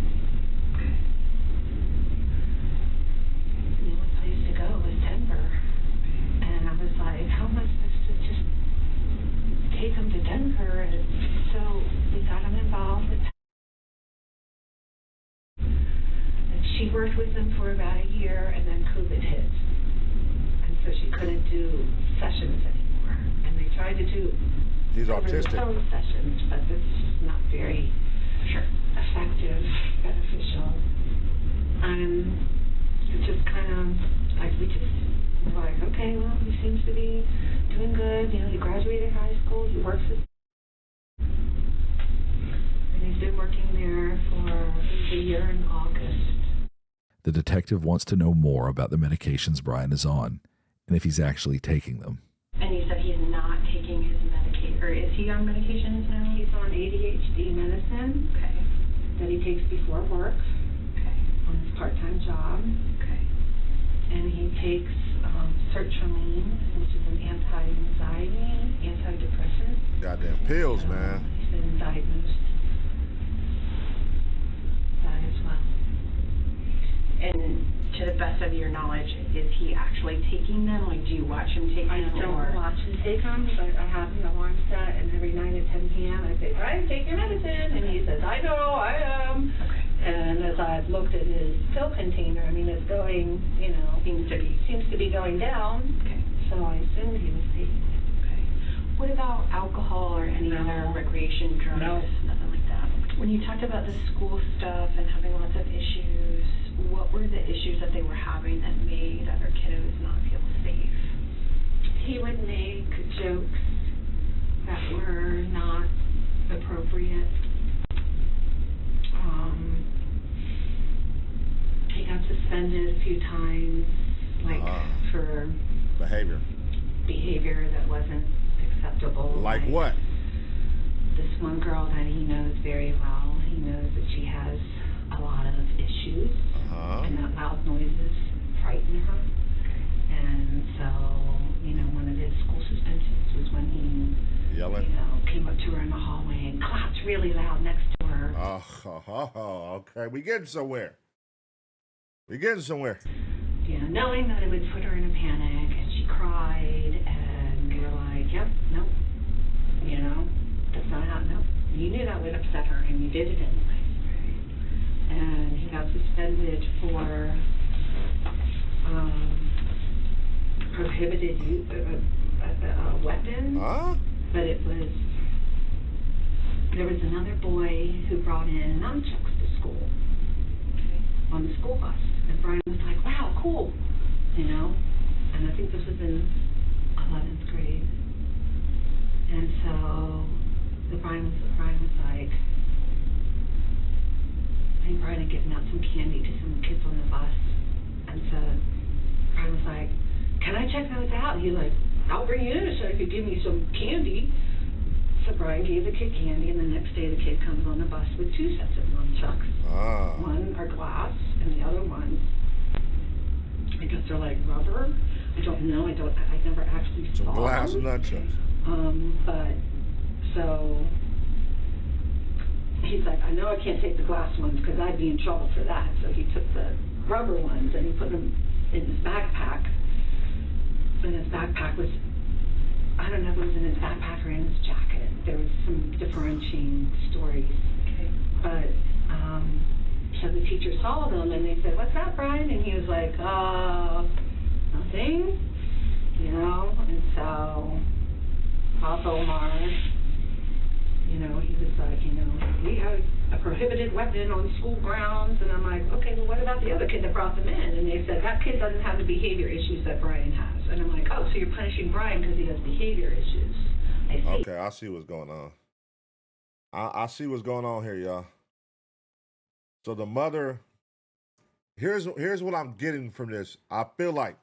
The only place to go was Denver. And I was like, how am I supposed to just take him to Denver? And so we got him involved with. She worked with them for about a year, and then COVID hit. And so she couldn't do sessions anymore. And they tried to do over-the-phone sessions, but it's just not very effective, beneficial. It's just kind of like we were like, okay, well, he seems to be doing good. You know, he graduated high school. He works with, and he's been working there for a year in August. The detective wants to know more about the medications Brian is on, and if he's actually taking them. And he said he's not taking his medication, or is he on medications now? He's on ADHD medicine. Okay. That he takes before work. Okay. On his part-time job. Okay. And he takes sertraline, which is an anti-anxiety, antidepressant. Goddamn pills, man. He's been diagnosed that as well. And to the best of your knowledge, is he actually taking them? Like, do you watch him take them? I don't watch him take them, but I have the alarm set, and every night at 10 p.m. I say, Brian, take your medicine. And he says, I know, I am. Okay. And as I've looked at his pill container, I mean, it's going, you know, seems to be going down. Okay. So I assumed he was taking it. Okay. What about alcohol or any other recreation drugs? No. Nothing like that. When you talked about the school stuff and having lots of issues, what were the issues that they were having that made other kiddos not feel safe? He would make jokes that were not appropriate. He got suspended a few times, like for behavior that wasn't acceptable. Like what? This one girl that he knows very well, he knows that she has a lot of issues, and that loud noises frighten her. And so, you know, one of his school suspensions was when he yelling, came up to her in the hallway and clapped really loud next to her. Okay, we getting somewhere. Yeah, knowing that it would put her in a panic, and she cried, and we were like, yep, nope, you know, that's not how, nope. You knew that would upset her, and you did it anyway. And he got suspended for prohibited use a weapon. But there was another boy who brought in nunchucks to school on the school bus. And Brian was like, wow, cool, you know. And I think this was in 11th grade. And so Brian was like, I think Brian had given out some candy to some kids on the bus. And so Brian was like, can I check those he's like, I'll bring you in so you could give me some candy. So Brian gave the kid candy, and the next day the kid comes on the bus with 2 sets of nunchucks. One are glass, and the other one, I guess they're like rubber. I don't know. I never actually saw Some glass them. nunchucks. But so he's like, I know I can't take the glass ones because I'd be in trouble for that. So he took the rubber ones and he put them in his backpack. And his backpack was, I don't know if it was in his backpack or in his jacket. There was some differentiating stories. Okay. But so the teacher saw them and they said, what's that, Brian? And he was like, nothing, you know. And so Papa Omar, you know, he was like, you know, we have a prohibited weapon on school grounds. And I'm like, okay, well, what about the other kid that brought them in? And they said, that kid doesn't have the behavior issues that Brian has. And I'm like, oh, so you're punishing Brian because he has behavior issues. I see. Okay, I see what's going on. I see what's going on here, y'all. So the mother, here's what I'm getting from this. I feel like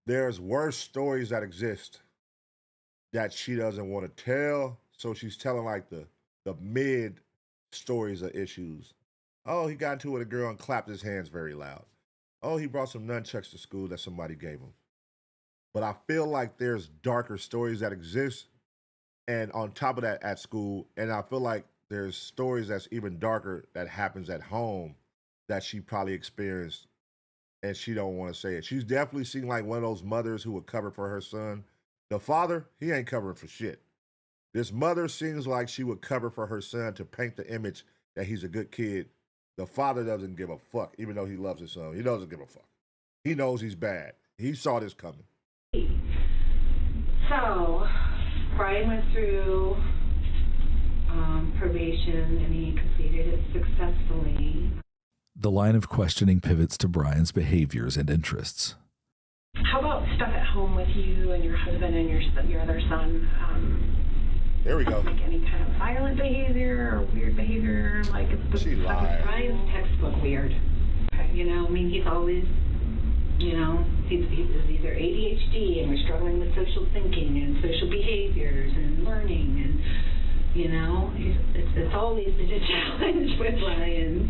there's worse stories that exist that she doesn't want to tell, so she's telling like the mid stories of issues. Oh, he got into it with a girl and clapped his hands very loud. Oh, he brought some nunchucks to school that somebody gave him. But I feel like there's darker stories that exist, and on top of that at school, and I feel like there's stories that's even darker that happens at home that she probably experienced, and she don't want to say it. She's definitely seen like one of those mothers who would cover for her son. The father, he ain't covering for shit. This mother seems like she would cover for her son to paint the image that he's a good kid. The father doesn't give a fuck, even though he loves his son. He doesn't give a fuck. He knows he's bad. He saw this coming. So, Brian went through probation and he completed it successfully. The line of questioning pivots to Brian's behaviors and interests. How about stuff at home with you and your husband and your other son? There we go. Like any kind of violent behavior or weird behavior? Like she lied. Brian's textbook weird. Okay. You know, I mean, he's always, you know, he's either ADHD and we're struggling with social thinking and social behaviors and learning and, you know, it's always been a challenge with Brian.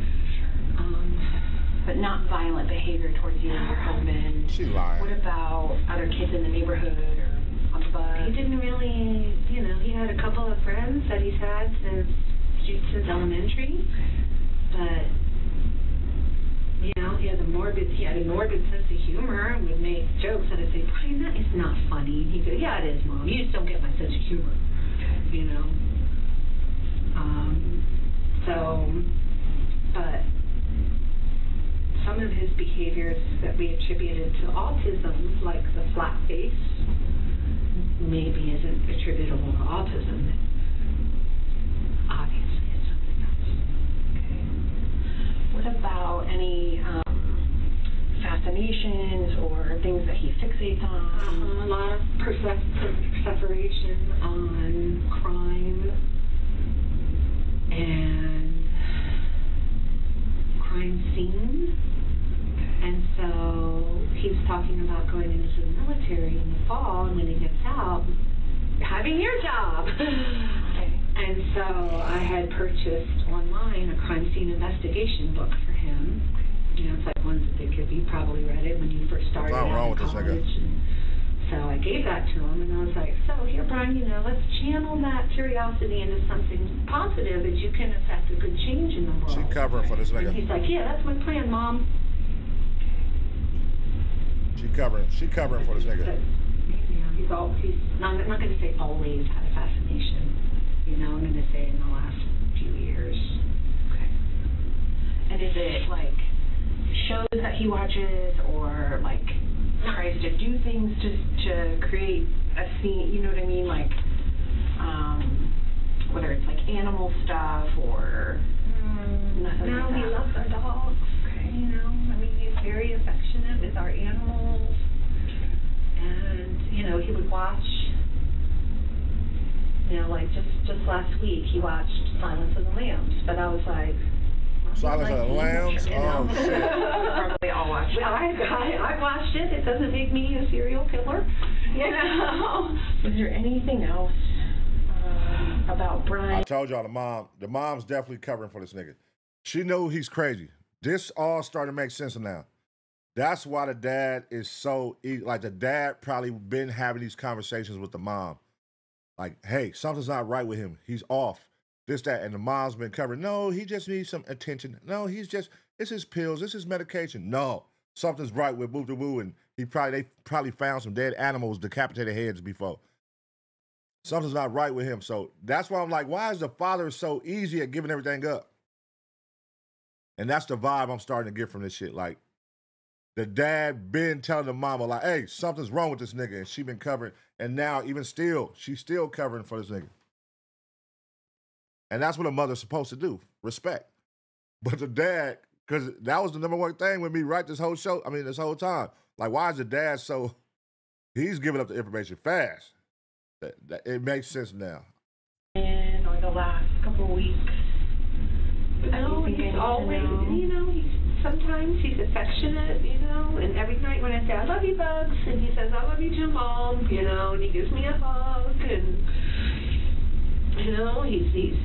But not violent behavior towards you and your husband. She lied. What about other kids in the neighborhood or on the bus? He didn't really, you know, he had a couple of friends that he's had since elementary, but you know, he had a morbid sense of humor and would make jokes, and I'd say, Brian, that is not funny. And he'd go, yeah, it is, Mom. You just don't get my sense of humor, you know. But some of his behaviors that we attributed to autism, like the flat face, maybe isn't attributable to autism. Obviously, it's something else. Okay. What about any fascinations or things that he fixates on? A lot of perseveration on crime and crime scenes. And so he was talking about going into the military in the fall, and when he gets out, having your job. Okay. And so I had purchased online a crime scene investigation book for him. You know, it's like one's a big kid. You probably read it when you first started out in college. So I gave that to him, and I was like, so here, Brian, you know, let's channel that curiosity into something positive that you can affect a good change in the world. She covering for this nigga. And he's like, yeah, that's my plan, Mom. She covering for this nigga. But, you know, he's not going to say always had a fascination. You know, I'm going to say in the last few years. Okay. And is it like shows that he watches, or like tries to do things to create a scene? You know what I mean? Like whether it's like animal stuff or nothing. No, like that. he loves our dogs. Okay. You know, I mean, he's very affectionate with our animals. And, you know, he would watch, you know, like just last week he watched Silence of the Lambs. But I was like, Silence of the Lambs? Oh, shit. Probably all watched it. I watched it. It doesn't make me a serial killer. You know? Is there anything else about Brian? I told y'all the mom's definitely covering for this nigga. She knew he's crazy. This all started to make sense now. That's why the dad is so, like the dad probably been having these conversations with the mom. Like, hey, something's not right with him. He's off. This, that, and the mom's been covering. No, he just needs some attention. No, it's his pills, it's his medication. No, something's right with Boo Boo, and they probably found some dead animals, decapitated heads before. Something's not right with him. So that's why I'm like, why is the father so easy at giving everything up? And that's the vibe I'm starting to get from this shit. Like, the dad been telling the mama, like, hey, something's wrong with this nigga. And she been covering. And now, even still, she's still covering for this nigga. And that's what a mother's supposed to do. Respect. But the dad, because that was the number one thing with me, right, this whole time. Like, why is the dad so, he's giving up the information fast. It makes sense now. And or the last couple of weeks. No, he's always, sometimes he's affectionate, and every night when I say, I love you, Bugs, and he says, I love you too, Mom, and he gives me a hug, and, he's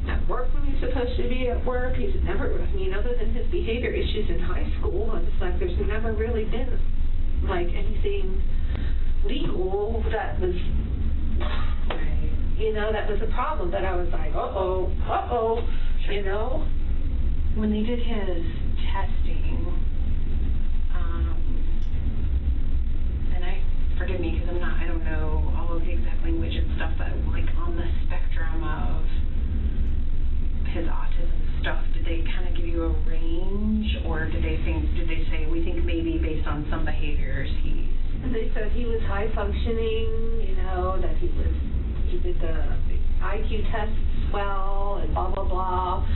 at work when he's supposed to be at work. He's never, other than his behavior issues in high school, it's like there's never really been, like, anything legal that was, that was a problem, that I was like, when they did his testing, and forgive me because I don't know all of the exact language and stuff, but like on the spectrum of his autism stuff, did they kind of give you a range, or did they say, we think maybe based on some behaviors they said he was high functioning, that he did the IQ tests well and blah blah blah.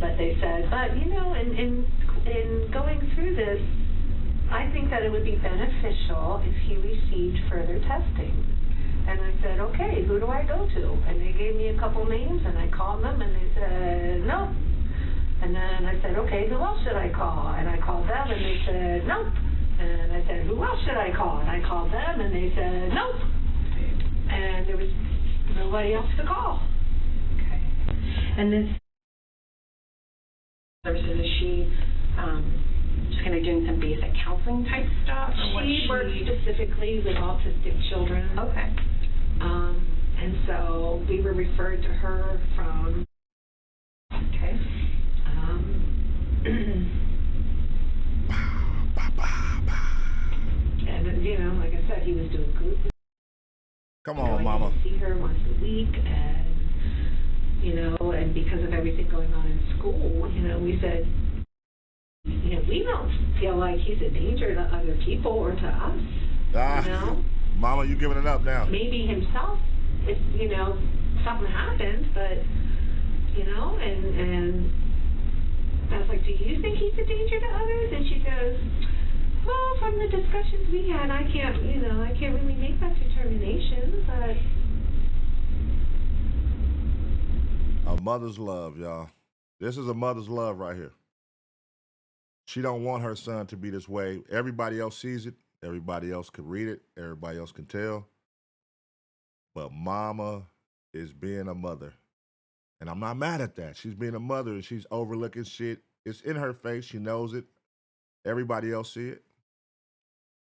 But they said, in going through this, I think that it would be beneficial if he received further testing. And I said, okay, who do I go to? And they gave me a couple names, and I called them, and they said, no. And then I said, okay, who else should I call? And I called them, and they said, nope. And I said, who else should I call? And I called them, and they said, nope. And there was nobody else to call. Okay. And this services, is she just kind of doing some basic counseling type stuff? She works specifically with autistic children. Okay. And so we were referred to her from, okay. And, like I said, he was doing group. Come on, Mama. See her once a week, and, and because of everything going on in school, we said, we don't feel like he's a danger to other people or to us, Mama, you giving it up now. Maybe himself, if, something happens, but, and I was like, do you think he's a danger to others? And she goes, well, from the discussions we had, I can't really make that determination, but. A mother's love, y'all. This is a mother's love right here. She don't want her son to be this way. Everybody else sees it. Everybody else can read it. Everybody else can tell. But Mama is being a mother. And I'm not mad at that. She's being a mother, and she's overlooking shit. It's in her face. She knows it. Everybody else see it.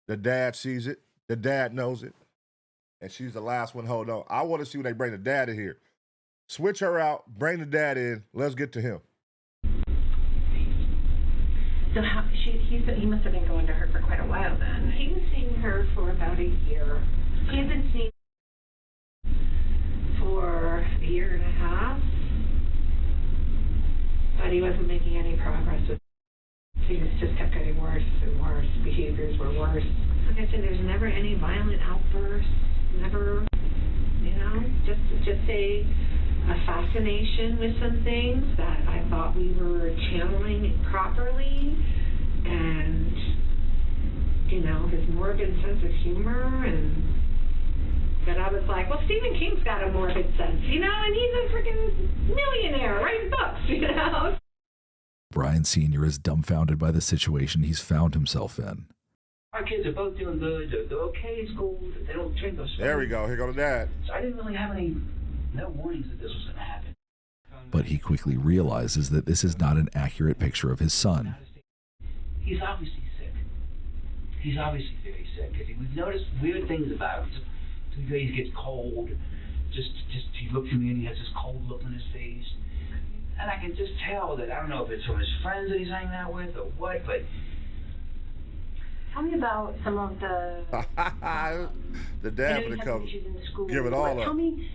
The dad sees it. The dad knows it. And she's the last one holding on. I want to see when they bring the dad in here. Switch her out. Bring the dad in. Let's get to him. So he must have been going to her for quite a while then. He was seeing her for about a year. He had been seeing her for a year and a half. But he wasn't making any progress with things, just kept getting worse and worse. Behaviors were worse. Like I said, there's never any violent outbursts. Never, just a fascination with some things that I thought we were channeling properly. And, his morbid sense of humor and But I was like, well, Stephen King's got a morbid sense, you know, and he's a freaking millionaire writing books, you know. Brian Sr. is dumbfounded by the situation he's found himself in. Our kids are both doing good. They're okay in school. They don't drink or smoke. There we go. Here go to Dad. So I didn't really have no warnings that this was going to happen. But he quickly realizes that this is not an accurate picture of his son. He's obviously sick. He's obviously very sick. We've noticed weird things about him. Some days he gets cold. Just he looks at me and he has this cold look on his face. And I can just tell that, I don't know if it's from his friends that he's hanging out with or what, but... Tell me about some of the... the dad for the cover. Give it all up. Tell me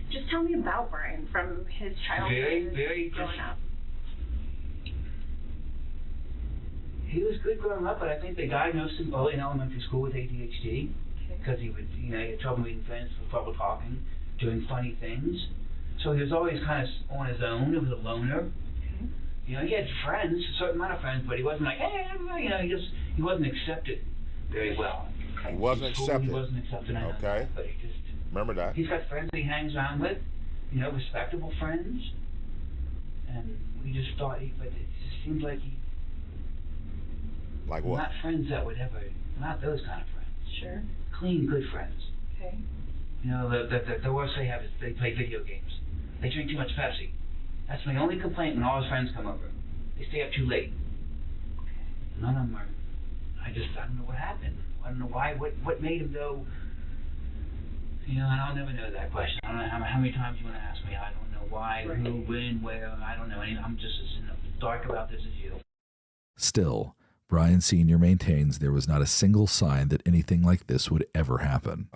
about Brian from his childhood. Very growing up. He was good growing up, but I think they diagnosed him early in elementary school with ADHD because he would, he had trouble meeting friends, trouble talking, doing funny things. So he was always kind of on his own. He was a loner. He had friends, a certain amount of friends, but he wasn't like, hey, he wasn't accepted very well. He wasn't accepted. He wasn't accepted. Okay. But he just remember that. He's got friends that he hangs around with, respectable friends, and we just thought, but it just seems like he. Like what? Not friends that would ever, not those kind of friends. Sure. Clean, good friends. Okay. The worst they have is they play video games. They drink too much Pepsi. That's my only complaint when all his friends come over. They stay up too late. None of them are. I don't know what happened. I don't know why. What made him go? And I'll never know that question. I don't know how many times you want to ask me. I don't know why, who, when, where. I don't know. I'm just as dark about this as you. Still, Brian Sr. maintains there was not a single sign that anything like this would ever happen.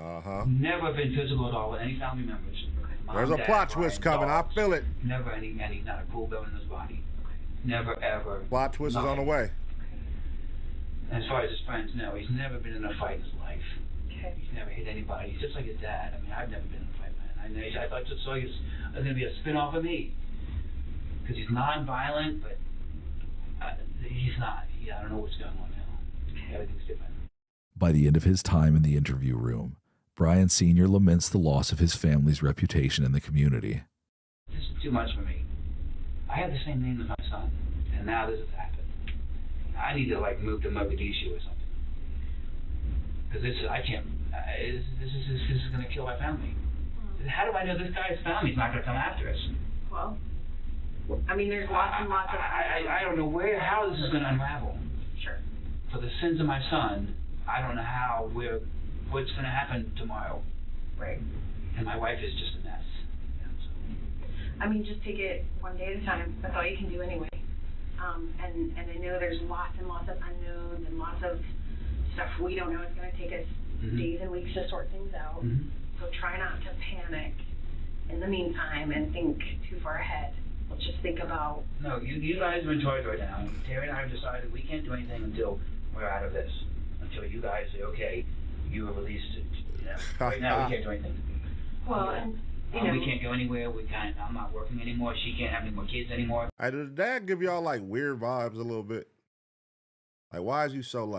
Never been physical at all with any family members. There's a plot twist coming. I feel it. Never any not a cool bone in his body. Never ever. Plot twist is on the way. As far as his friends know, he's never been in a fight in his life. Okay. He's never hit anybody. He's just like his dad. I mean, I've never been in a fight, man. I thought just saw he was going to be a spin-off of me. Because he's non-violent, but he's not. I don't know what's going on now. Everything's different. By the end of his time in the interview room, Brian Sr. laments the loss of his family's reputation in the community. This is too much for me. I have the same name as my son, and now this has happened. I need to move to Mogadishu or something, because I can't. This is going to kill my family. How do I know this guy's family's not going to come after us? Well, I mean, there's lots and lots of. I don't know how this is going to unravel. Sure. For the sins of my son, I don't know what's going to happen tomorrow. Right. And my wife is just a mess. I mean, just take it one day at a time. That's all you can do anyway. And I know there's lots and lots of unknowns and lots of stuff we don't know. It's going to take us days and weeks to sort things out. So try not to panic in the meantime and think too far ahead. Let's just think about... No, you guys are in charge right now. Terry and I have decided we can't do anything until we're out of this. Until you guys say, okay, you are released. Right now we can't do anything. Well, and... we can't go anywhere. I'm not working anymore. She can't have any more kids anymore. Does Dad give y'all weird vibes a little bit? Why is he so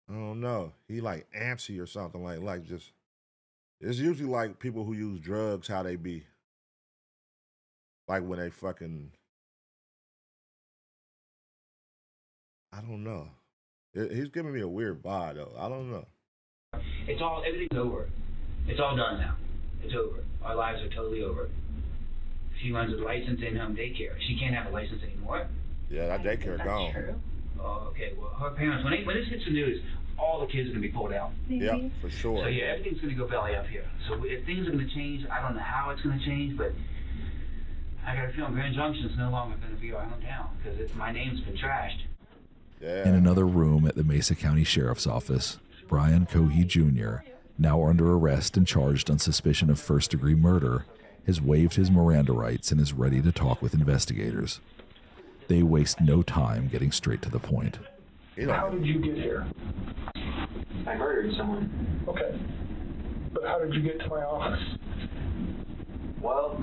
I don't know. He antsy or something just. It's usually people who use drugs how they be. When they fucking. I don't know. He's giving me a weird vibe though. I don't know. Everything's over. It's all done now. It's over. Our lives are totally over. She runs a licensed in-home daycare. She can't have a license anymore. Yeah, that daycare gone. True. Oh, okay. Well, her parents, when this hits the news, all the kids are going to be pulled out. Yeah, for sure. So yeah, everything's going to go belly up here. So if things are going to change, I don't know how it's going to change, but I got a feeling Grand Junction's no longer going to be our hometown because my name's been trashed. Yeah. In another room at the Mesa County Sheriff's Office, Brian Cohey Jr., now under arrest and charged on suspicion of first-degree murder, has waived his Miranda rights and is ready to talk with investigators. They waste no time getting straight to the point. How did you get here? I murdered someone. Okay. But how did you get to my office? Well,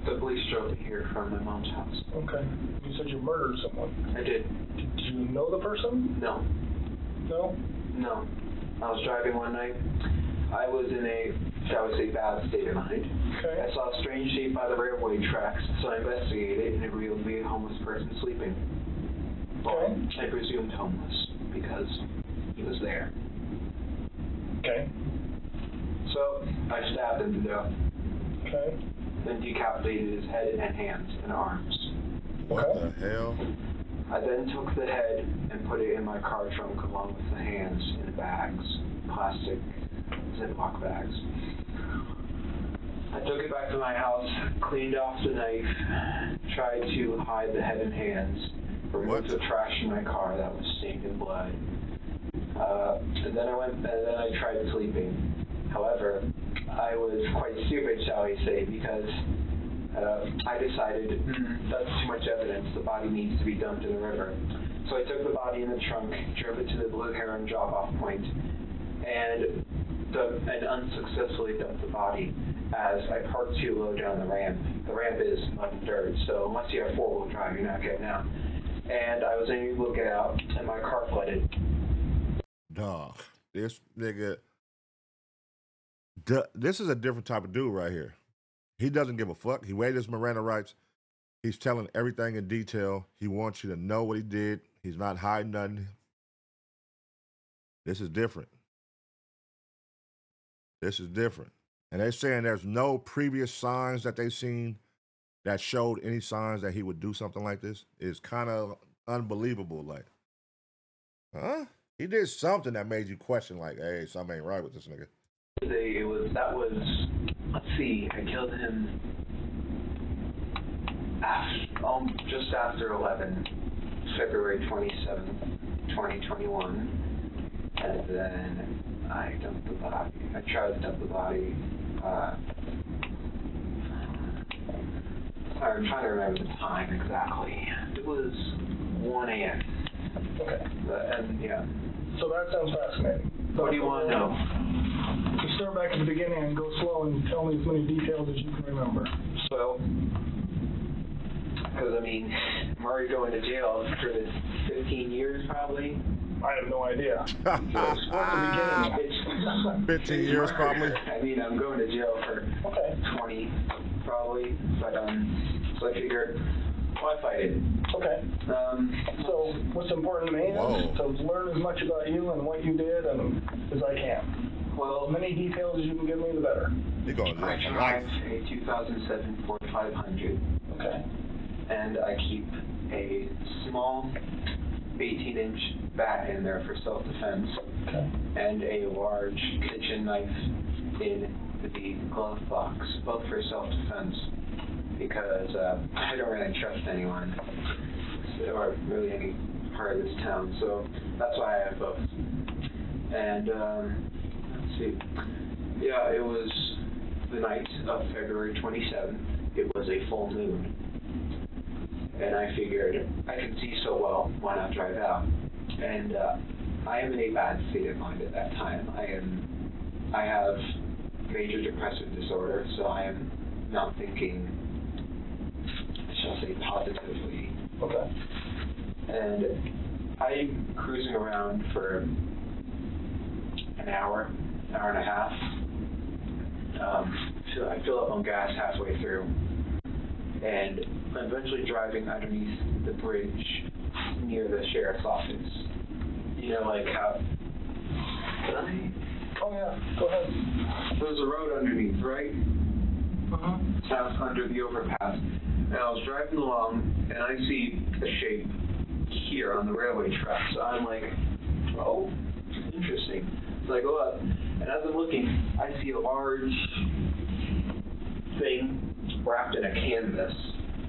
the police drove me here from my mom's house. Okay. You said you murdered someone. I did. Did you know the person? No. No? No. I was driving one night. I was in a, shall we say, bad state of mind. Okay. I saw a strange shape by the railway tracks, so I investigated, and it revealed to be a homeless person sleeping. Well, I presumed homeless, because he was there. Okay. So, I stabbed him to death. Okay. Then decapitated his head and hands and arms. What the hell? I then took the head and put it in my car trunk along with the hands in bags, plastic Ziploc bags. I took it back to my house, cleaned off the knife, tried to hide the head and hands, removed the trash in my car that was stained in blood. And then I tried sleeping. However, I was quite stupid, shall we say, because I decided that's too much evidence. The body needs to be dumped in the river. So I took the body in the trunk, drove it to the Blue Heron drop-off point, and unsuccessfully dumped the body as I parked too low down the ramp. The ramp is mud and dirt, so unless you have four-wheel drive, you're not getting out. And I was unable to get out, and my car flooded. Dog, this nigga, this is a different type of dude right here. He doesn't give a fuck. He waived his Miranda rights. He's telling everything in detail. He wants you to know what he did. He's not hiding nothing. This is different. This is different. And they're saying there's no previous signs that they've seen that showed any signs that he would do something like this. It's kind of unbelievable. Like, huh? He did something that made you question, like, hey, something ain't right with this nigga. Let's see, I killed him just after 11, February 27th, 2021. And then I dumped the body. I tried to dump the body. I'm trying to remember the time exactly. It was 1 a.m. Okay. And yeah. So that sounds fascinating. What do you want to know? To start back at the beginning and go slow and tell me as many details as you can remember. So, because I mean, I'm already going to jail for this 15 years probably. I have no idea. So start at the beginning. 15 years probably. I mean, I'm going to jail for 20 probably, but so I figured, why fight it? Okay. So what's important to me is to learn as much about you and what you did as I can. Well, as many details as you can give me, the better. You're going to I drive a 2007 Ford 500. Okay. And I keep a small 18-inch bat in there for self-defense. Okay. And a large kitchen knife in the glove box, both for self-defense. Because I don't really trust anyone, or really any part of this town, so that's why I have both. And let's see, yeah, it was the night of February 27th. It was a full moon, and I figured I can see so well, why not drive out? And I am in a bad state of mind at that time. I have major depressive disorder, so I am not thinking, shall say, positively. Okay. And I'm cruising around for an hour and a half. So I fill up on gas halfway through, and I'm eventually driving underneath the bridge near the sheriff's office. You know, like how... Can I? Oh yeah, go ahead. There's a road underneath, right? Out under the overpass. And I was driving along, and I see a shape here on the railway track. So I'm like, oh, interesting. So I go up, and as I'm looking, I see a large thing wrapped in a canvas.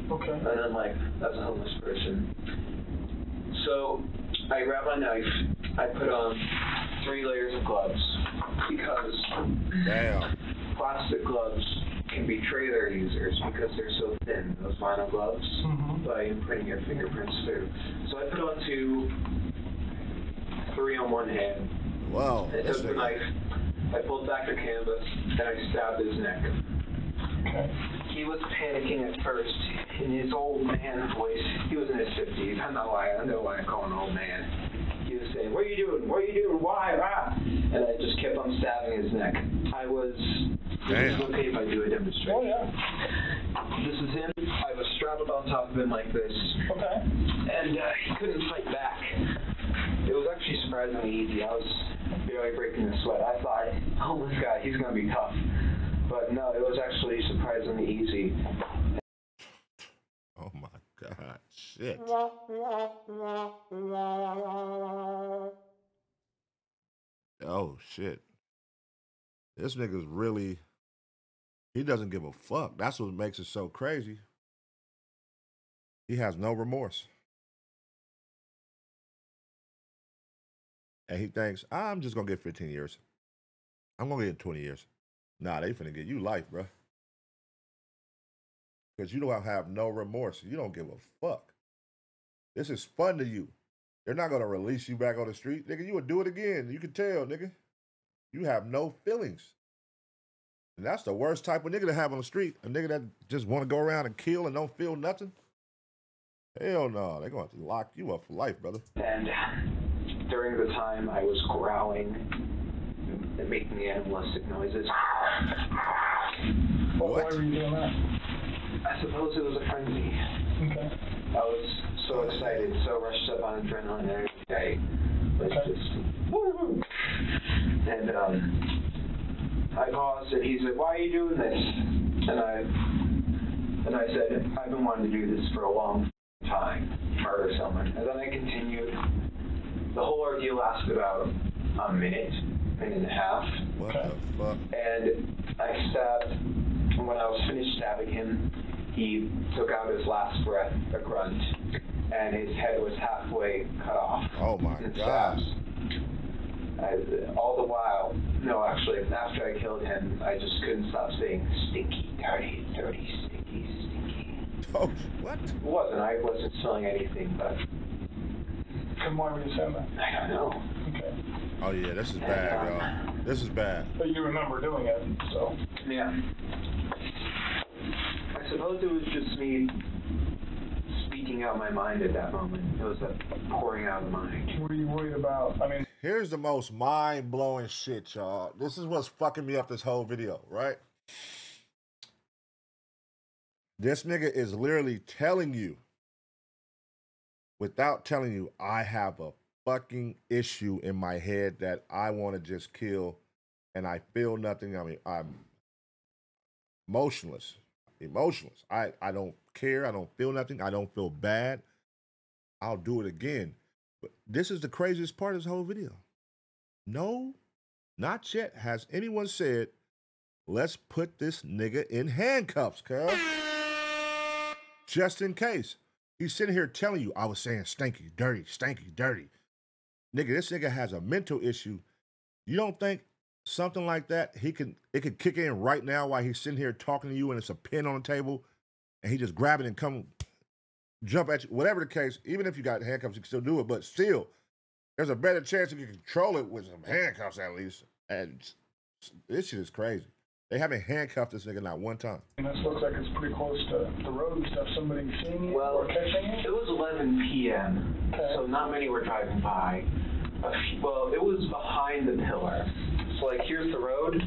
Okay. And I'm like, that's a homeless person. So I grab my knife, I put on 3 layers of gloves, because plastic gloves can betray their users because they're so thin, those vinyl gloves, by putting your fingerprints through. So I put on 3 on one hand. Wow. I took the knife, I pulled back the canvas, and I stabbed his neck. Okay. He was panicking at first. In his old man voice, he was in his 50s. I know why I call him old man. He was saying, "What are you doing? What are you doing? Why? Ah!" And Damn. Is it okay if I do a demonstration? Oh, yeah. This is him. I have a strap up on top of him like this. Okay. And he couldn't fight back. It was actually surprisingly easy. I was barely breaking a sweat. I thought, oh, this guy, he's going to be tough. But no, it was actually surprisingly easy. Oh my God, shit. Oh shit. This nigga's really, he doesn't give a fuck. That's what makes it so crazy. He has no remorse. And he thinks, I'm just gonna get 15 years. I'm gonna get 20 years. Nah, they finna get you life, bro. Because you don't have no remorse. You don't give a fuck. This is fun to you. They're not gonna release you back on the street. Nigga, you would do it again. You can tell, nigga. You have no feelings. And that's the worst type of nigga to have on the street. A nigga that just want to go around and kill and don't feel nothing. Hell no. They're going to have to lock you up for life, brother. And during the time I was growling and making animalistic noises. Why were you doing that? I suppose it was a frenzy. Okay. I was so excited, so rushed up on adrenaline and everything. Let's just woo-hoo. And I paused and he said, why are you doing this? And I said, I've been wanting to do this for a long time, murder someone. And then I continued. The whole ordeal lasted about a minute and a half. What the fuck? And I stabbed, and when I was finished stabbing him, he took out his last breath, a grunt, and his head was halfway cut off. Oh my God. All the while, no, actually, after I killed him, I just couldn't stop saying, stinky, dirty, dirty, stinky, stinky. Oh, what? It wasn't. I wasn't smelling anything, but... And why were you saying that? I don't know. Okay. Oh yeah, this is bad, y'all. This is bad. But you remember doing it, so... Yeah. I suppose it was just me speaking out my mind at that moment. It was a pouring out of the mind. What are you worried about? I mean... Here's the most mind-blowing shit, y'all. This is what's fucking me up this whole video, right? This nigga is literally telling you, without telling you, I have a fucking issue in my head that I want to just kill, and I feel nothing. I mean, I'm emotionless. I don't care. I don't feel nothing. I don't feel bad. I'll do it again. But this is the craziest part of this whole video. No, not yet has anyone said, let's put this nigga in handcuffs, cuz. Just in case. He's sitting here telling you, I was saying stinky, dirty, Nigga, this nigga has a mental issue. You don't think something like that, it could kick in right now while he's sitting here talking to you and it's a pen on the table and he just grab it and come jump at you, whatever the case, even if you got handcuffs, you can still do it, but still, there's a better chance you can control it with some handcuffs at least. And this shit is crazy. They haven't handcuffed this nigga not one time. And this looks like it's pretty close to the road and stuff. Somebody seeing you or catching you? It was 11 p.m., so not many were driving by. Well, it was behind the pillar. So, like, here's the road.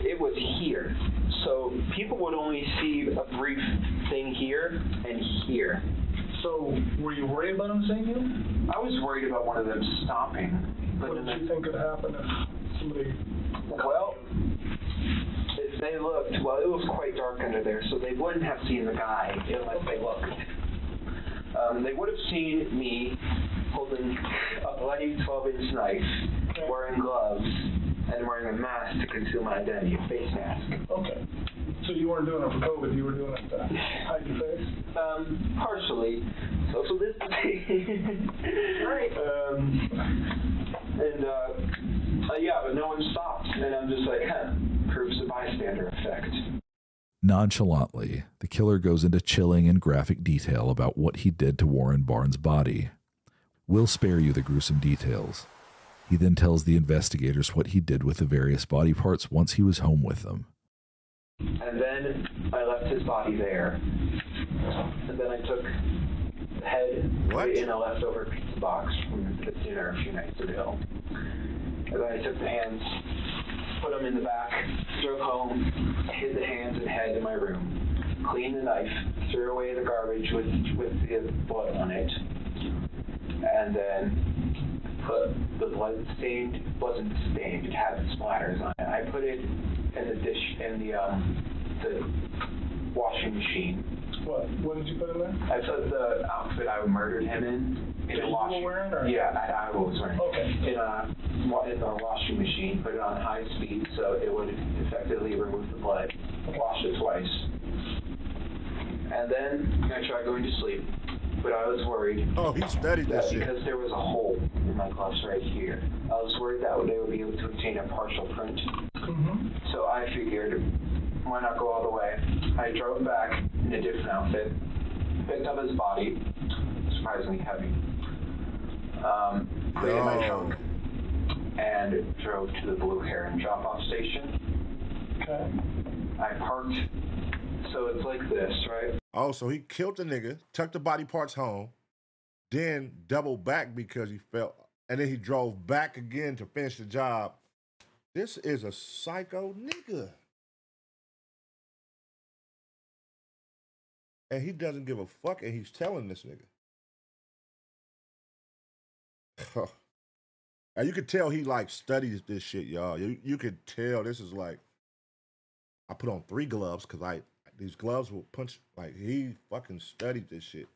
It was here. So people would only see a brief thing here and here. So were you worried about them seeing you? I was worried about one of them stopping. But what did you think could happen if somebody... Well, if they looked, well, it was quite dark under there, so they wouldn't have seen the guy unless they looked. They would have seen me holding a bloody 12-inch knife, wearing gloves, and wearing a mask to conceal my identity, a face mask. Okay. So you weren't doing it for COVID, you were doing it to hide your face? Partially. Social distancing. Right. Yeah, but no one stopped, and I'm just like, proves the bystander effect. Nonchalantly, the killer goes into chilling and graphic detail about what he did to Warren Barnes' body. We'll spare you the gruesome details. He then tells the investigators what he did with the various body parts once he was home with them. And then I left his body there. And then I took the head in a leftover pizza box from the dinner a few nights ago. And then I took the hands put them in the back, drove home, hid the hands and head in my room, cleaned the knife, threw away the garbage with the blood on it, and then put the blood stained, wasn't stained, it had splatters on it. I put it in the the washing machine. What did you put in there? I put the outfit I murdered him in a washing. You were wearing, or? Yeah, I was wearing. Okay. In the washing machine, put it on high speed so it would effectively remove the blood. Washed it twice. And then I tried going to sleep, but I was worried. Oh, he studied that shit. Because there was a hole in my gloves right here. I was worried that they would be able to obtain a partial print. So I figured, why not go all the way? I drove back in a different outfit, picked up his body, surprisingly heavy, put it in my trunk, and drove to the Blue Heron drop-off station. Okay. I parked, so it's like this, right? Oh, so he killed the nigga, took the body parts home, then doubled back because he felt, and then he drove back again to finish the job. This is a psycho nigga. And he doesn't give a fuck, and he's telling this nigga. And you could tell he like studies this shit, y'all. You could tell this is like, I put on 3 gloves because these gloves will punch, like he fucking studied this shit.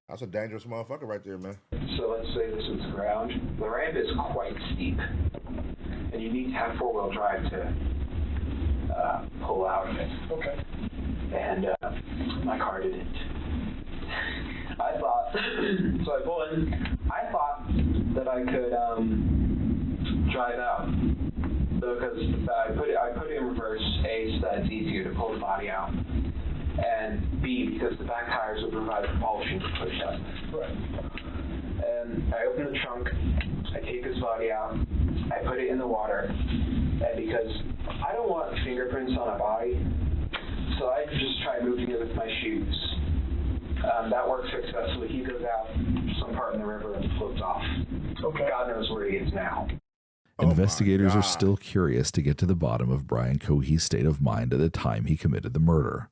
That's a dangerous motherfucker right there, man. So let's say this is ground. The ramp is quite steep, and you need to have 4-wheel drive to pull out of it. Okay. And my car didn't. I thought, so I pull in, I thought that I could drive out. Because I put it in reverse, A, so that it's easier to pull the body out, and B, because the back tires would provide propulsion to push up. Right. And I open the trunk, I take his body out, I put it in the water, and because I don't want fingerprints on a body, so I just try moving it with my shoes. That works successfully. He goes out some part in the river and floats off. Okay. God knows where he is now. Investigators are still curious to get to the bottom of Brian Cohee's state of mind at the time he committed the murder.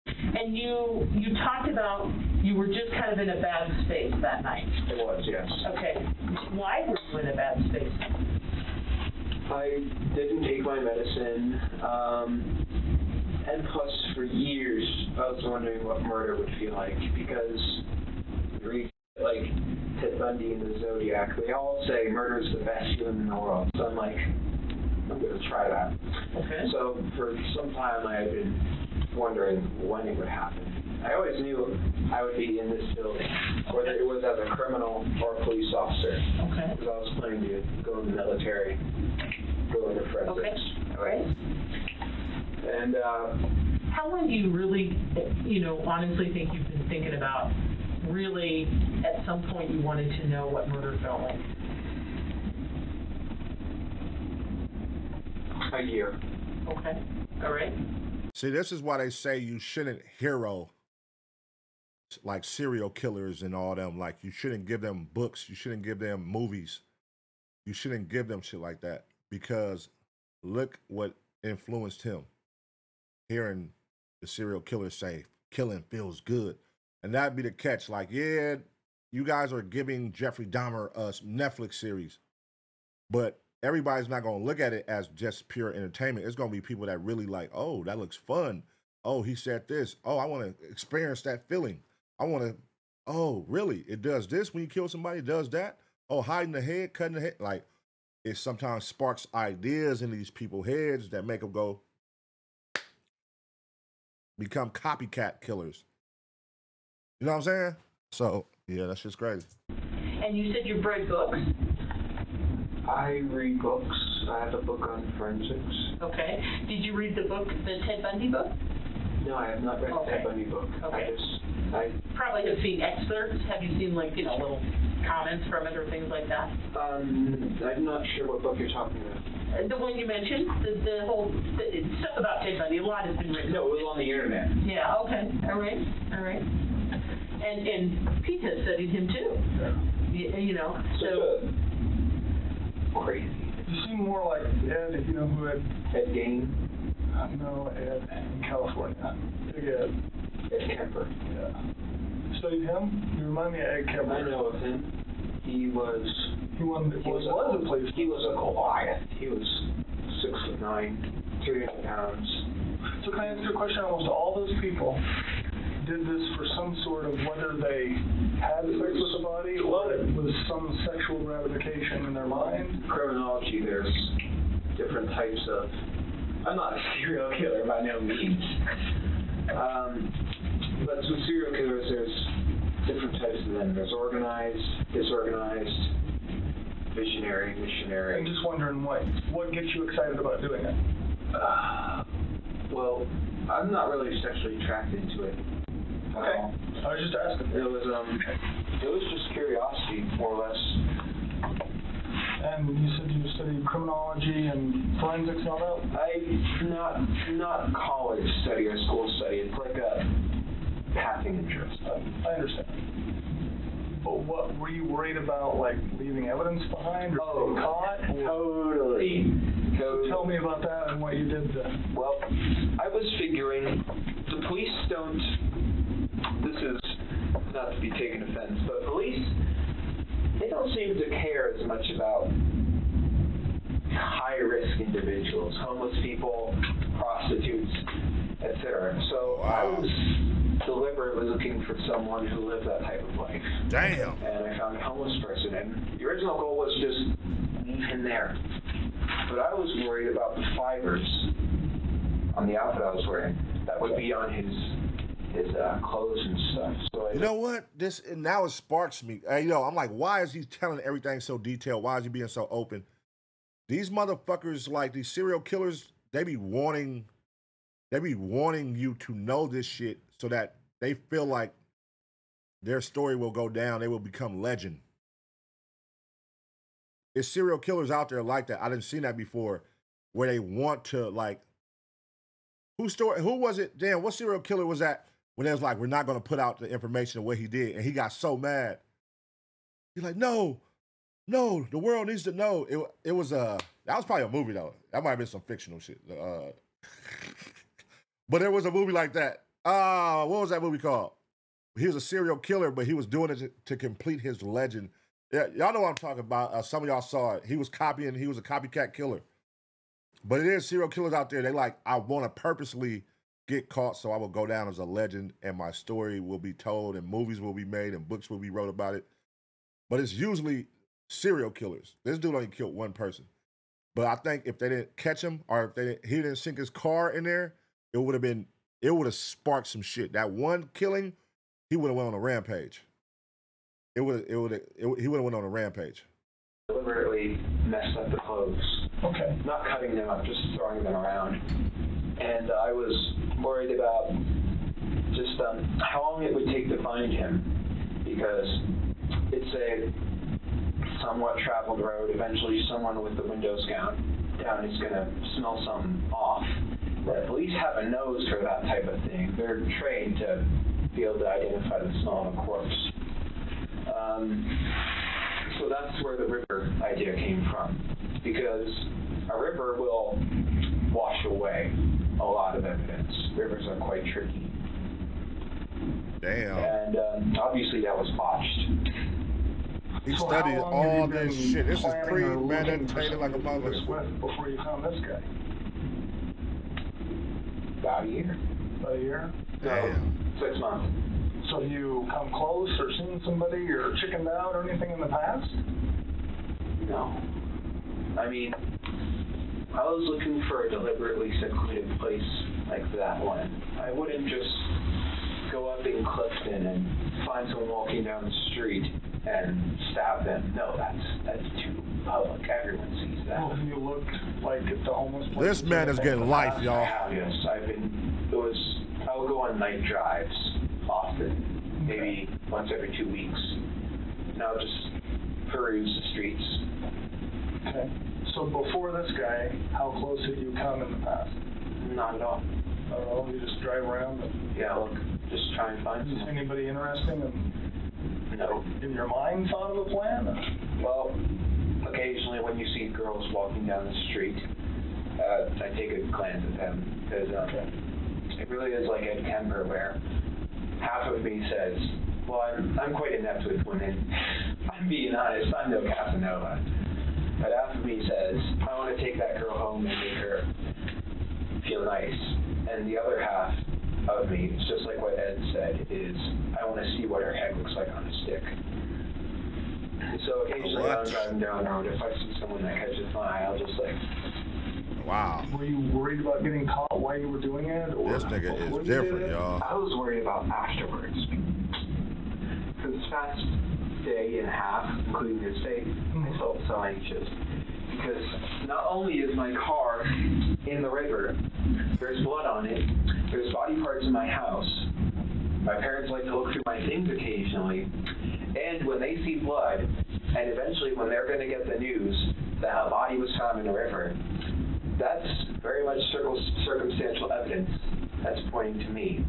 And you talked about you were just kind of in a bad space that night. It was, yes. Okay. Why were you in a bad space? I didn't take my medicine, and plus for years I was wondering what murder would feel like, because like Ted Bundy and the Zodiac, they all say murder is the best feeling in the world. So I'm like, I'm going to try that. Okay. So for some time I had been wondering when it would happen. I always knew I would be in this building, whether it was as a criminal or a police officer. Okay. Because I was planning to go in the military, go into forensics. Okay. All right. And how long do you really, honestly think you've been thinking about really at some point you wanted to know what murder felt like? A year. Okay. All right. See, this is why they say you shouldn't hero like serial killers and all them. Like, you shouldn't give them books. You shouldn't give them movies. You shouldn't give them shit like that, because look what influenced him. Hearing the serial killer say, killing feels good. And that'd be the catch. Like, yeah, you guys are giving Jeffrey Dahmer a Netflix series, but everybody's not going to look at it as just pure entertainment. It's going to be people that really like, oh, that looks fun. Oh, he said this. Oh, I want to experience that feeling. I want to, oh, really? It does this when you kill somebody? It does that? Oh, hiding the head, cutting the head. Like, it sometimes sparks ideas in these people's heads that make them go, become copycat killers. You know what I'm saying? So, yeah, that's just crazy. And you said you've read books? I read books. I have a book on forensics. Okay. Did you read the book, the Ted Bundy book? No, I have not read the Ted Bundy book. Okay. I probably have seen excerpts. Have you seen, like, little comments from it or things like that? I'm not sure what book you're talking about. The one you mentioned, the whole stuff about Ted Bundy. A lot has been written. No, it was on the internet. Yeah. Okay. All right. And Pete has studied him too. Yeah. So crazy. You seem more like Ed, if you know who Ed Gain? No, Ed in California. Big Ed. Ed Kemper. Yeah. Studied him? You remind me of Ed Kemper. I know of him. He was a Goliath. He was 6'9", 300 pounds. So can I ask you a question? Almost all those people did this for some sort of, whether they had sex with the body or it was some sexual gratification in their mind? Criminology, there's different types of... I'm not a serial killer by no means. But with serial killers, there's different types of them. There's organized, disorganized, visionary, missionary. I'm just wondering what gets you excited about doing it? Well, I'm not really sexually attracted to it. Okay. I was just asking. It was just curiosity, more or less. And you said you studied criminology and forensics and all that? Not college study or school study. It's like a passing interest. I understand. But what were you worried about, like leaving evidence behind or being caught? Totally. So tell me about that and what you did then. Well, I was figuring the police don't. This is not to be taken offense, but police, they don't seem to care as much about high-risk individuals, homeless people, prostitutes, etc. So I was deliberately looking for someone who lived that type of life. Damn. And I found a homeless person, and the original goal was just leave him there. But I was worried about the fibers on the outfit I was wearing that would be on his clothes and stuff. So you know what? Now it sparks me. I'm like, why is he telling everything so detailed? Why is he being so open? These motherfuckers, like these serial killers, they be wanting you to know this shit so that they feel like their story will go down. They will become legend. There's serial killers out there like that. I didn't see that before, where they want to like. Who was it? Damn, what serial killer was that? When they was like, we're not going to put out the information of what he did, and he got so mad. He's like, no, the world needs to know. It was that was probably a movie though. That might have been some fictional shit. But there was a movie like that. What was that movie called? He was a serial killer, but he was doing it to complete his legend. Yeah, y'all know what I'm talking about. Some of y'all saw it. He was a copycat killer. But it is serial killers out there. They like, I want to purposely get caught so I will go down as a legend and my story will be told and movies will be made and books will be wrote about it. But it's usually serial killers. This dude only killed one person. But I think if they didn't catch him or if he didn't sink his car in there, it would have sparked some shit. That one killing, he would have went on a rampage. He would have went on a rampage. Deliberately messed up the clothes. Okay. Not cutting them up, just throwing them around. And I was worried about just how long it would take to find him, because it's a somewhat traveled road. Eventually, someone with the windows down is going to smell something off. Right. Police have a nose for that type of thing. They're trained to be able to identify the smell of a corpse. So that's where the river idea came from, because a river will wash away a lot of evidence. Rivers are quite tricky. Damn. And obviously that was botched. He studied all this shit. This is premeditated like a motherfucker. Before you found this guy? About a year. About a year? Damn. 6 months. So have you come close or seen somebody or chickened out or anything in the past? No. I mean, I was looking for a deliberately secluded place like that one. I wouldn't just go up in Clifton and find someone walking down the street and stab them. No, that's too public. Everyone sees that. Well, you looked like at the homeless place. This man is getting life, y'all. Yes, I would go on night drives often, maybe once every 2 weeks. And I would just peruse the streets. Okay. So before this guy, how close had you come in the past? Not at all. Not at all? You just drive around? Yeah, look, just try and find someone. Anybody interesting? No. In your mind thought of a plan? Well, okay, occasionally when you see girls walking down the street, I take a glance at them, because it really is like Ed Kemper, where half of me says, well, I'm quite inept with women. I'm being honest, I'm no Casanova. But half of me says, I want to take that girl home and make her feel nice. And the other half of me, it's just like what Ed said, is I want to see what her head looks like on a stick. And so occasionally when I'm driving down the road, if I see someone that catches my eye, I'll just like... Wow. Were you worried about getting caught while you were doing it? Or this nigga is different, y'all. I was worried about afterwards. For this past day and a half, including this day, I felt so anxious. Because not only is my car in the river, there's blood on it, there's body parts in my house, my parents like to look through my things occasionally, and when they see blood, and eventually when they're going to get the news that a body was found in the river, that's very much circumstantial evidence that's pointing to me.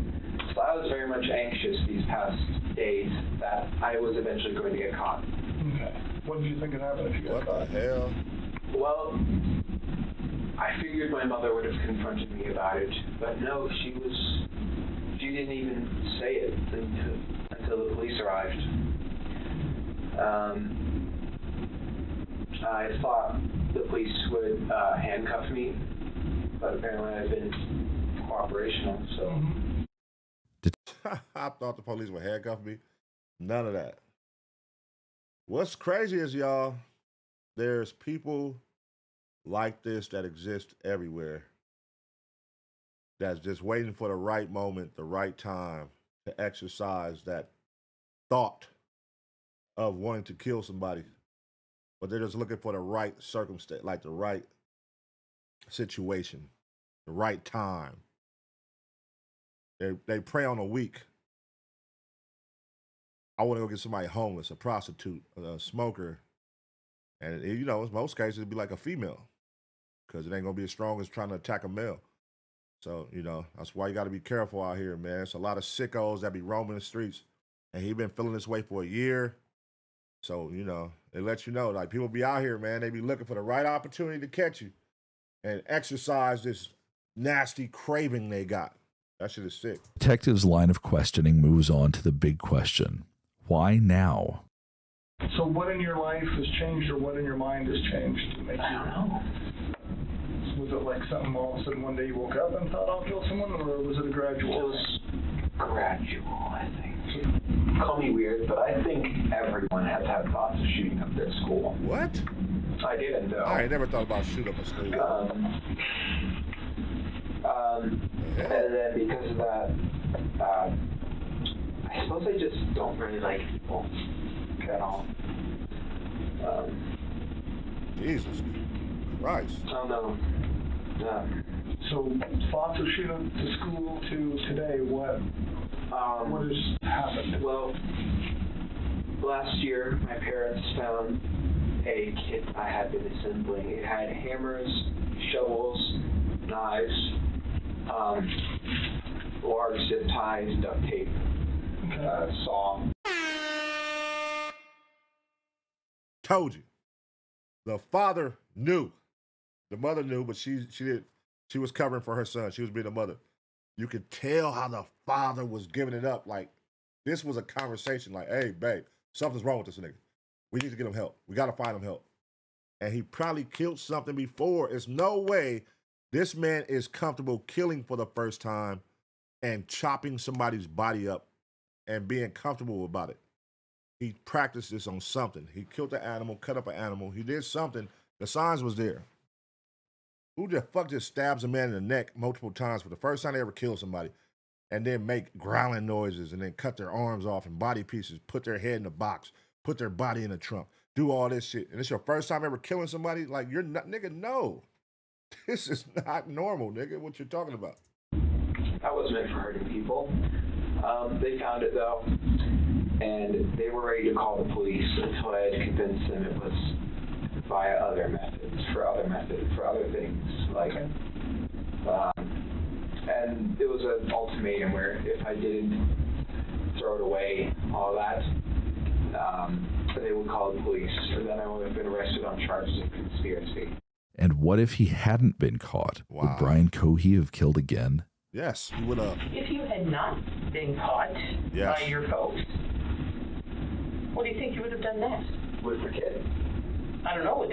So I was very much anxious these past days that I was eventually going to get caught. Okay. What did you think would happen if you got caught? What the hell? Well, I figured my mother would have confronted me about it, but no, she didn't even say it until the police arrived. I thought the police would handcuff me, but apparently I've been cooperational, so... I thought the police would handcuff me. None of that. What's crazy is, y'all, there's people like this that exist everywhere that's just waiting for the right moment, the right time to exercise that thought of wanting to kill somebody. But they're just looking for the right circumstance, like the right situation, the right time. They prey on a weak. I want to go get somebody homeless, a prostitute, a smoker. And, you know, in most cases, it'd be like a female because it ain't going to be as strong as trying to attack a male. So, you know, that's why you got to be careful out here, man. It's a lot of sickos that be roaming the streets. And he been feeling this way for a year. So, you know, it lets you know, like, people be out here, man. They be looking for the right opportunity to catch you and exercise this nasty craving they got. That shit is sick. Detective's line of questioning moves on to the big question. Why now? So what in your life has changed, or what in your mind has changed to make you... I don't know. Was it like something all of a sudden one day you woke up and thought I'll kill someone, or was it a gradual? It was gradual, I think. Call me weird, but I think everyone has had thoughts of shooting up their school. What? I didn't, though. I ain't never thought about shooting up a school. And then because of that, I suppose I just don't really like people at all. Jesus Christ. I don't know. So thoughts of shooting up the school to today, what has happened? Well, last year my parents found a kit I had been assembling. It had hammers, shovels, knives, large zip ties, duct tape, saw. Told you. The father knew. The mother knew, but she was covering for her son. She was being a mother. You could tell how the father was giving it up. Like, this was a conversation like, hey, babe, something's wrong with this nigga. We need to get him help. We got to find him help. And he probably killed something before. There's no way this man is comfortable killing for the first time and chopping somebody's body up and being comfortable about it. He practiced this on something. He killed an animal, cut up an animal. He did something. The signs was there. Who the fuck just stabs a man in the neck multiple times for the first time they ever kill somebody and then make growling noises and then cut their arms off and body pieces, put their head in a box, put their body in a trunk, do all this shit. And it's your first time ever killing somebody? Like, you're not, nigga, no. This is not normal, nigga, what you're talking about. That was meant for hurting people. They found it, though, and they were ready to call the police until I had convinced them it was via other methods, for other things, like, and it was an ultimatum where if I didn't throw it away, all that, they would call the police, and then I would have been arrested on on charges of conspiracy. And what if he hadn't been caught? Wow. Would Brian Cohey have killed again? Yes, he would have. If you had not been caught by your folks, what do you think you would have done next? With the kid? I don't know.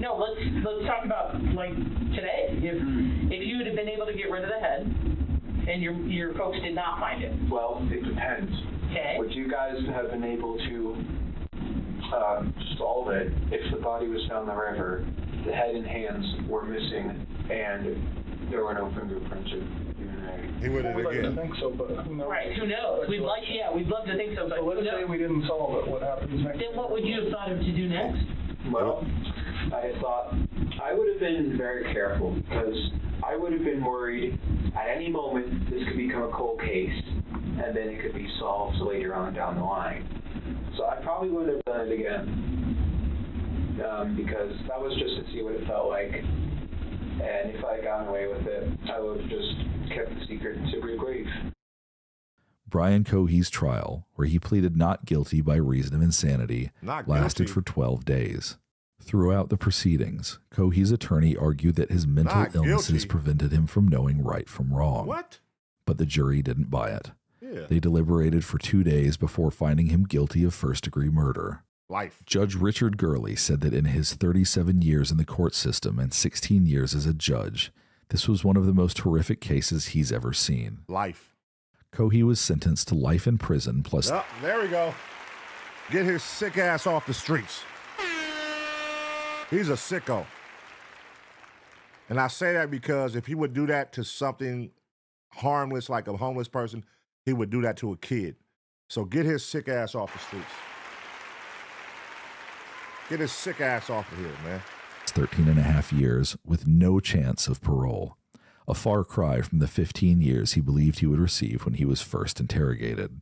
No. Let's talk about like today. If you would have been able to get rid of the head, and your folks did not find it. Well, it depends. Okay. Would you guys have been able to solve it if the body was found in the river, the head and hands were missing, and there were no fingerprints or DNA? He would have again. I think so, but who knows? Right. Who knows? We'd love to think so, but so let's say we didn't solve it. What happens next? Then what would you have thought of to do next? Well, I thought I would have been very careful because I would have been worried at any moment this could become a cold case and then it could be solved later on down the line. So I probably would have done it again because that was just to see what it felt like. And if I had gotten away with it, I would have just kept the secret to the grave. Brian Cohey's trial, where he pleaded not guilty by reason of insanity, lasted for 12 days. Throughout the proceedings, Cohey's attorney argued that his mental illnesses prevented him from knowing right from wrong. What? But the jury didn't buy it. Yeah. They deliberated for 2 days before finding him guilty of first-degree murder. Life. Judge Richard Gurley said that in his 37 years in the court system and 16 years as a judge, this was one of the most horrific cases he's ever seen. Life. Cohey was sentenced to life in prison plus... Oh, there we go. Get his sick ass off the streets. He's a sicko. And I say that because if he would do that to something harmless like a homeless person, he would do that to a kid. So get his sick ass off the streets. Get his sick ass off of here, man. 13 and a half years with no chance of parole. A far cry from the 15 years he believed he would receive when he was first interrogated.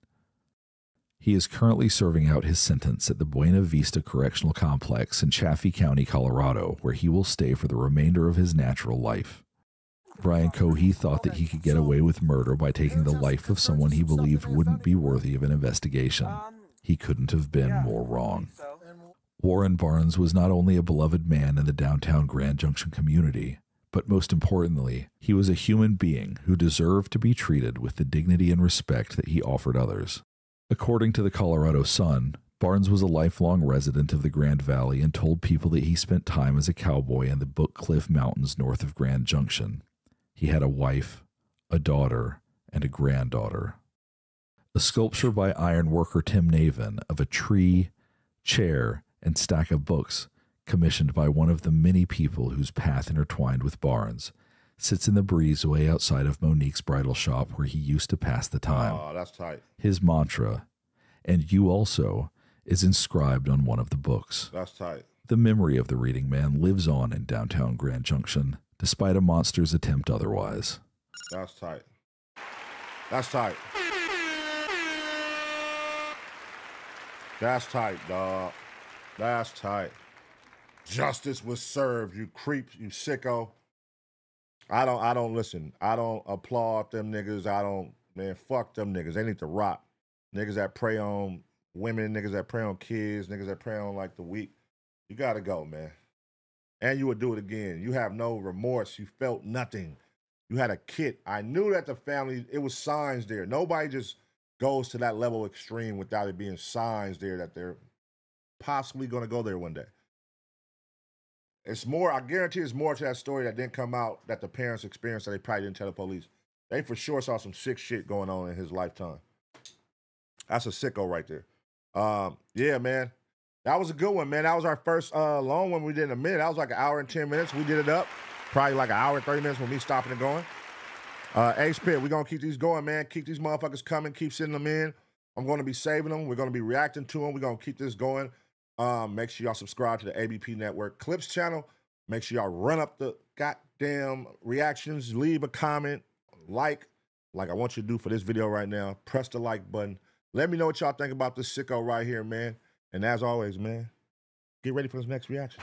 He is currently serving out his sentence at the Buena Vista Correctional Complex in Chaffee County, Colorado, where he will stay for the remainder of his natural life. Brian Cohey thought that he could get away with murder by taking the life of someone he believed wouldn't be worthy of an investigation. He couldn't have been more wrong. Warren Barnes was not only a beloved man in the downtown Grand Junction community, but most importantly, he was a human being who deserved to be treated with the dignity and respect that he offered others. According to the Colorado Sun, Barnes was a lifelong resident of the Grand Valley and told people that he spent time as a cowboy in the Book Cliff Mountains north of Grand Junction. He had a wife, a daughter, and a granddaughter. A sculpture by ironworker Tim Navin of a tree, chair, and stack of books, commissioned by one of the many people whose path intertwined with Barnes, sits in the breezeway outside of Monique's bridal shop where he used to pass the time. Oh, that's tight. His mantra, "And you also," is inscribed on one of the books. That's tight. The memory of the reading man lives on in downtown Grand Junction, despite a monster's attempt otherwise. That's tight. That's tight. That's tight, dog. That's tight. Justice was served, you creep, you sicko. I don't listen. I don't applaud them niggas. Man, fuck them niggas. They need to rot. Niggas that prey on women, niggas that prey on kids, niggas that prey on like the weak. You gotta go, man. And you would do it again. You have no remorse. You felt nothing. You had a kid. I knew that the family, it was signs there. Nobody just goes to that level extreme without it being signs there that they're possibly going to go there one day. It's more, I guarantee it's more to that story that didn't come out that the parents experienced that they probably didn't tell the police. They for sure saw some sick shit going on in his lifetime. That's a sicko right there. Yeah, man. That was a good one, man. That was our first long one we did in a minute. That was like an hour and 10 minutes. We did it up. Probably like an hour and 30 minutes with me stopping and going. Ace Pit, we're going to keep these going, man. Keep these motherfuckers coming. Keep sending them in. I'm going to be saving them. We're going to be reacting to them. We're going to keep this going. Make sure y'all subscribe to the ABP Network Clips channel. Make sure y'all run up the goddamn reactions. Leave a comment. Like I want you to do for this video right now. Press the like button. Let me know what y'all think about this sicko right here, man. And as always, man, get ready for this next reaction.